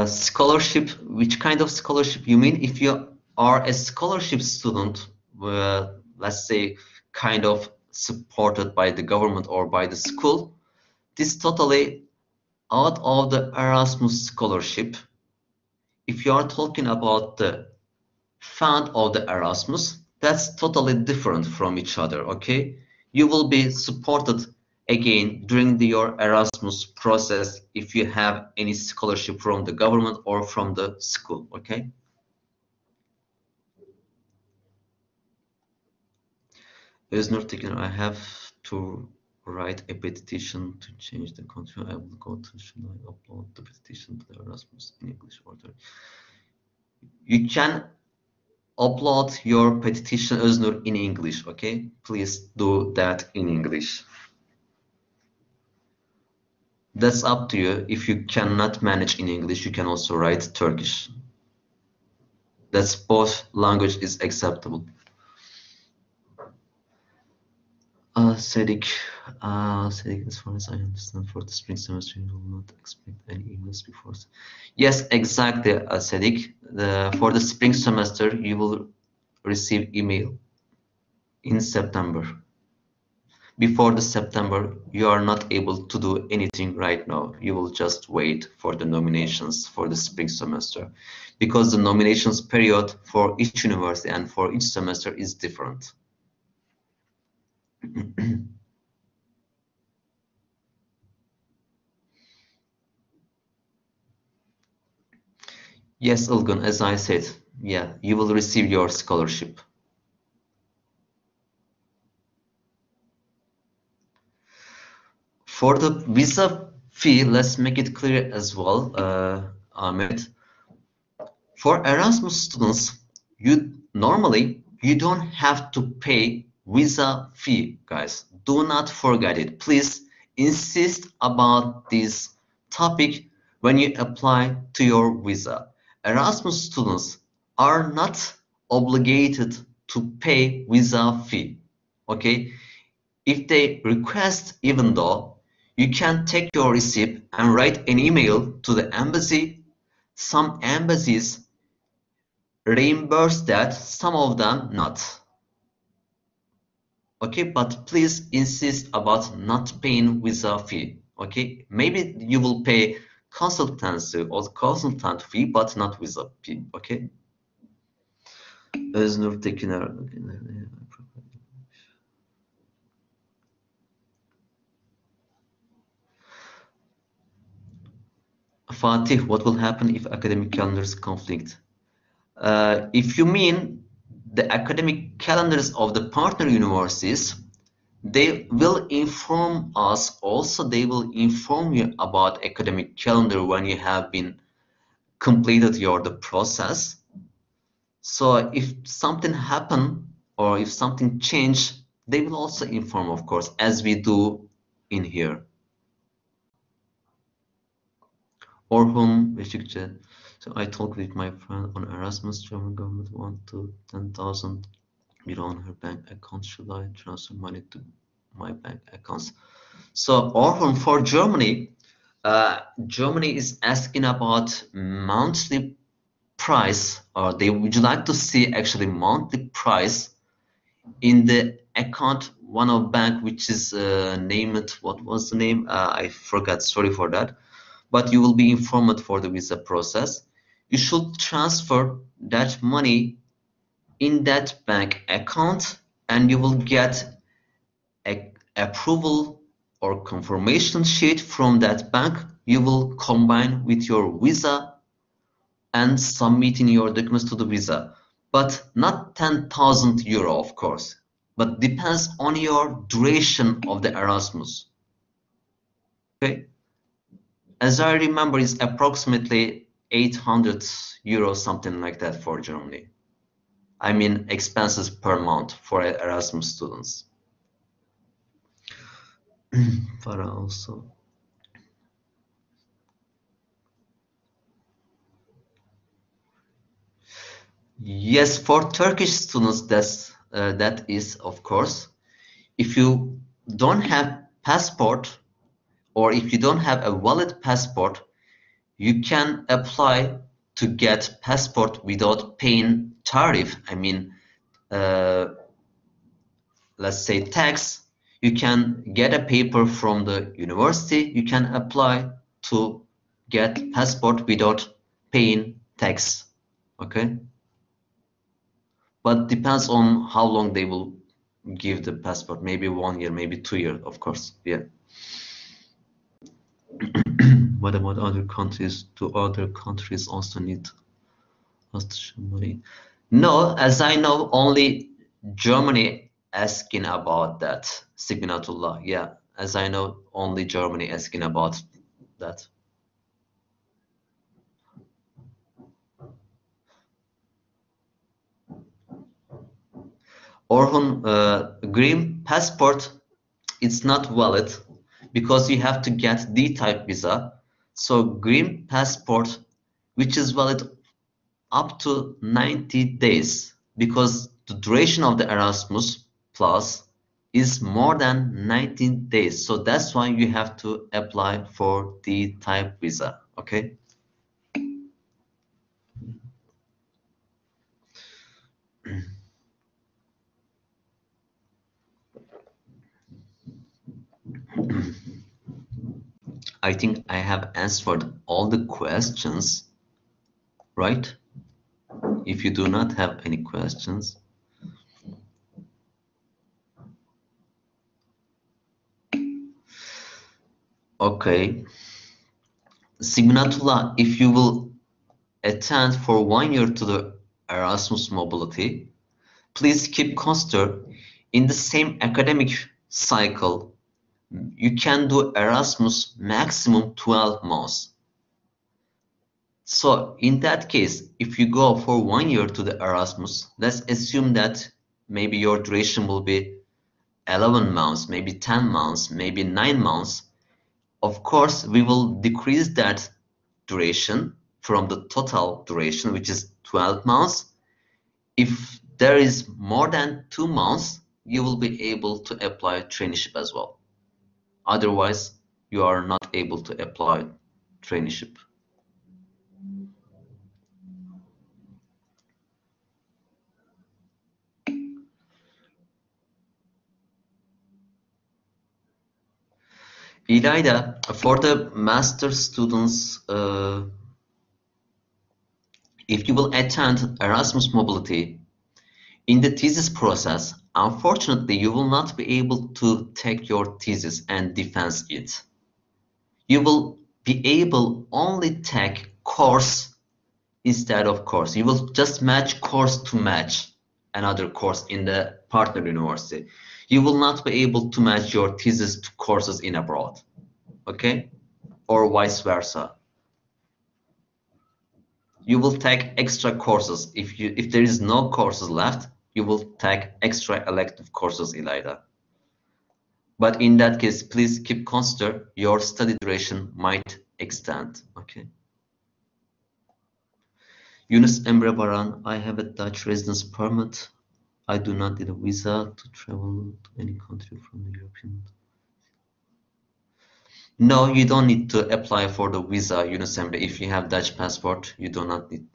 Scholarship, which kind of scholarship you mean? If you are a scholarship student, let's say kind of supported by the government or by the school, this totally out of the Erasmus scholarship. If you are talking about the fund of the Erasmus, that's totally different from each other, okay? You will be supported again during your Erasmus process if you have any scholarship from the government or from the school, okay? Öznur Tekin, I have to write a petition to change the country. I will go to, should I upload the petition to the Erasmus in English order? You can upload your petition, Öznur, in English, okay? Please do that in English. That's up to you. If you cannot manage in English, you can also write Turkish. That's both language is acceptable. Sedik, as far as I understand, for the spring semester, you will not expect any emails before. Yes, exactly, Sedik. For the spring semester, you will receive email in September. Before the September, you are not able to do anything right now. You will just wait for the nominations for the spring semester, because the nominations period for each university and for each semester is different. Yes, Ilgun, as I said, yeah, you will receive your scholarship. For the visa fee, let's make it clear as well, Ahmet. For Erasmus students, normally you don't have to pay visa fee, guys. Do not forget it. Please insist about this topic when you apply to your visa. Erasmus students are not obligated to pay visa fee, okay? If they request, even though, you can take your receipt and write an email to the embassy some embassies reimburse that, some of them not. Okay, but please insist about not paying visa fee. Okay, maybe you will pay consultancy or consultant fee, but not visa fee. Okay. Öznur Tekiner. Fatih, what will happen if academic calendars conflict? If you mean the academic calendars of the partner universities, they will inform us. Also, they will inform you about academic calendar when you have been completed the process. So if something happen or if something change, they will also inform, of course, as we do in here. Orhun Beşikçi. So I talked with my friend on Erasmus. German government want to 10,000 euro on her bank account. Should I transfer money to my bank accounts? So Orhun, for Germany, Germany is asking about monthly price, or they would like to see actually monthly price in the account one of bank, which is named, what was the name? I forgot, sorry for that. But you will be informed for the visa process. You should transfer that money in that bank account and you will get a approval or confirmation sheet from that bank. You will combine with your visa and submitting your documents to the visa, but not 10,000 euro, of course, but depends on your duration of the Erasmus. Okay. As I remember, it's approximately 800 euros, something like that for Germany. I mean, expenses per month for Erasmus students. Farah also. Yes, for Turkish students, that is, of course, if you don't have passport or if you don't have a valid passport, you can apply to get passport without paying tariff. I mean, let's say tax. You can get a paper from the university. You can apply to get passport without paying tax. Okay. But depends on how long they will give the passport. Maybe 1 year, maybe 2 years, of course. Yeah. What about other countries? Do other countries also need us to show money? No, as I know, only Germany asking about that. Signatullah. Yeah, as I know, only Germany asking about that. Orhun, green passport, it's not valid because you have to get D-type visa. So green passport, which is valid up to 90 days, because the duration of the Erasmus Plus is more than 19 days. So that's why you have to apply for D-type visa. Okay. I think I have answered all the questions, right? If you do not have any questions. Okay. Signatullah, if you will attend for 1 year to the Erasmus mobility, please keep consider in the same academic cycle, you can do Erasmus maximum 12 months. So in that case, if you go for 1 year to the Erasmus, let's assume that maybe your duration will be 11 months, maybe 10 months, maybe 9 months. Of course, we will decrease that duration from the total duration, which is 12 months. If there is more than 2 months, you will be able to apply traineeship as well. Otherwise, you are not able to apply traineeship. İlayda, for the master students, if you will attend Erasmus Mobility, in the thesis process, unfortunately, you will not be able to take your thesis and defend it. You will be able only take course instead of course. You will just match course to match another course in the partner university. You will not be able to match your thesis to courses in abroad, okay? Or vice versa. You will take extra courses. If there is no courses left, you will take extra elective courses, İlayda. But in that case, please keep consider your study duration might extend, okay? Yunus Emre Baran, I have a Dutch residence permit. I do not need a visa to travel to any country from the European. No, you don't need to apply for the visa, Yunus Emre. If you have Dutch passport, you do not need.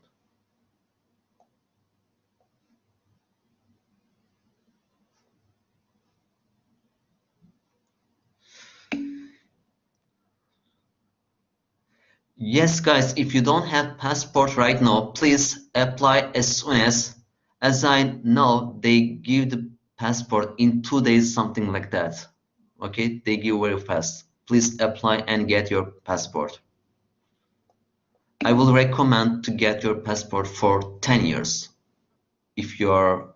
Yes, guys, if you don't have passport right now, please apply as soon as I know they give the passport in 2 days, something like that. Okay, they give very fast. Please apply and get your passport. I will recommend to get your passport for 10 years if you are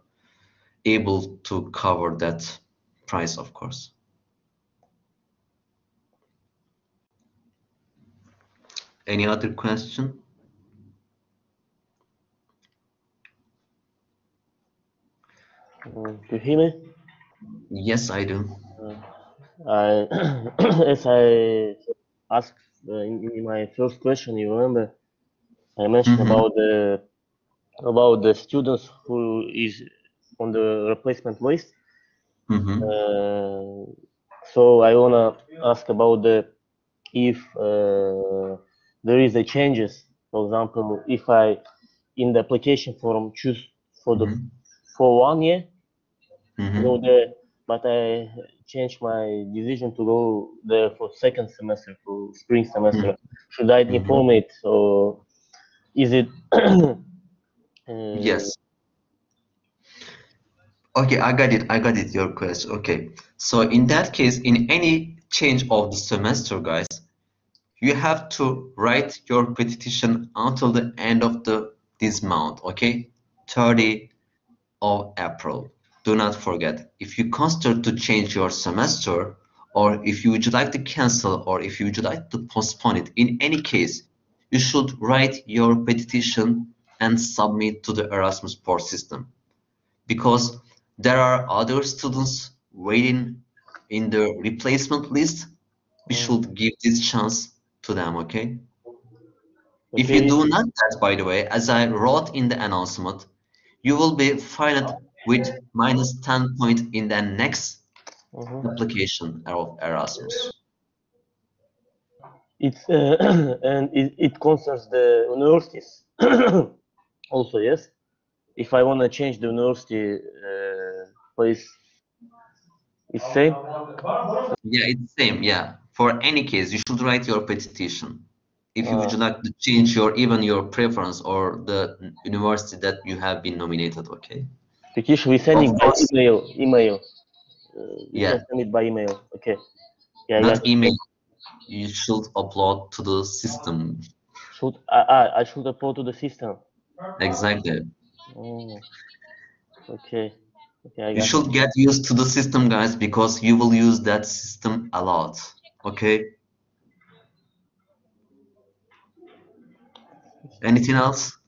able to cover that price, of course. Any other question? Do you hear me? Yes, I do. As I asked in my first question, you remember, I mentioned about the students who is on the replacement list. So I wanna ask about if there is a changes. For example, if I in the application form choose for 1 year to go there, but I changed my decision to go there for second semester, for spring semester. Should I inform it, or is it? Yes. Okay, I got it, your question. Okay, so in that case, in any change of the semester, guys, you have to write your petition until the end of this month, okay? 30 of April. Do not forget, if you consider to change your semester, or if you would like to cancel, or if you would like to postpone it, in any case, you should write your petition and submit to the Erasmus support system, because there are other students waiting in the replacement list. We should give this chance to them, okay? If you do not that, by the way, as I wrote in the announcement, you will be fined with -10 points in the next application of Erasmus. It's and it concerns the universities also, yes. If I want to change the university place, it's same. Yeah, it's same. Yeah, for any case, you should write your petition. If you would like to change even your preference or the university that you have been nominated, okay? Petition we send it by email. You Yeah. can send it by email. Okay. Yeah. Not email. You should upload to the system. I should upload to the system. Exactly. Okay. Okay. You should get used to the system, guys, because you will use that system a lot. Okay. Anything else?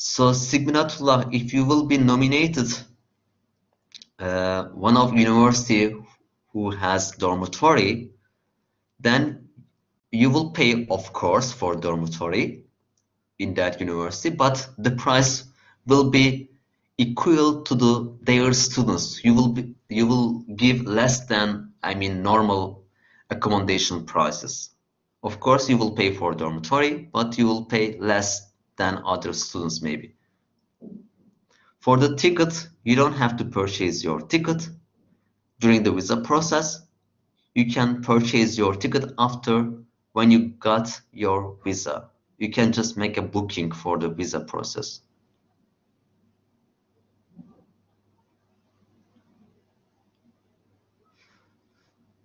So Sigminatullah, if you will be nominated one of university who has dormitory, then you will pay, of course, for dormitory in that university, but the price will be equal to their students. You will give less than, I mean, normal accommodation prices. Of course, you will pay for dormitory, but you will pay less than other students maybe. For the ticket, you don't have to purchase your ticket during the visa process. You can purchase your ticket after when you got your visa. You can just make a booking for the visa process.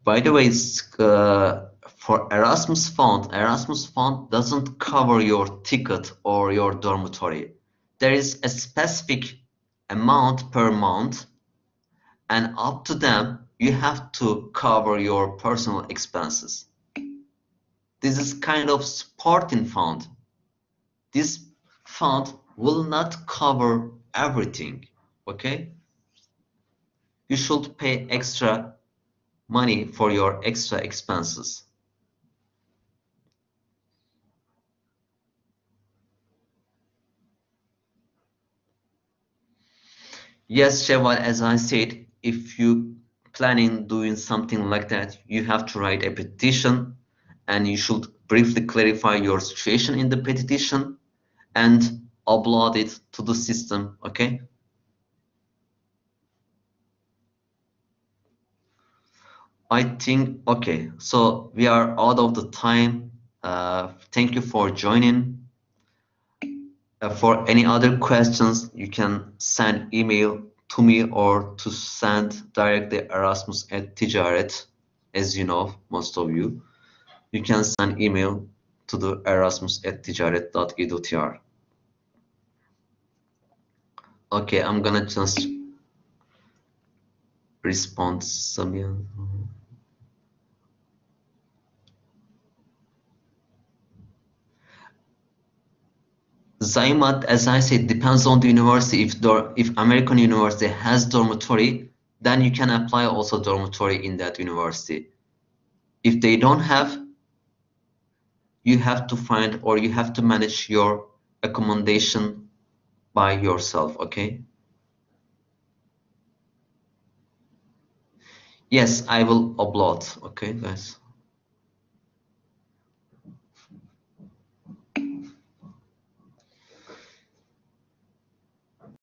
By the way, for Erasmus Fund doesn't cover your ticket or your dormitory. There is a specific amount per month, and up to them, you have to cover your personal expenses. This is kind of supporting fund. This fund will not cover everything, okay? You should pay extra money for your extra expenses. Yes, Sheval, as I said, if you planning doing something like that, you have to write a petition and you should briefly clarify your situation in the petition and upload it to the system, okay? I think, okay, so we are out of the time. Thank you for joining. For any other questions, you can send email to me or to send directly Erasmus@Ticaret, as you know, most of you. You can send email to the erasmus@ticaret.edu.tr. Okay, I'm gonna just respond Samia. Zaimat, as I said, depends on the university. If American university has dormitory, then you can apply also dormitory in that university. If they don't have, you have to find or you have to manage your accommodation by yourself, okay? Yes, I will upload, okay, guys?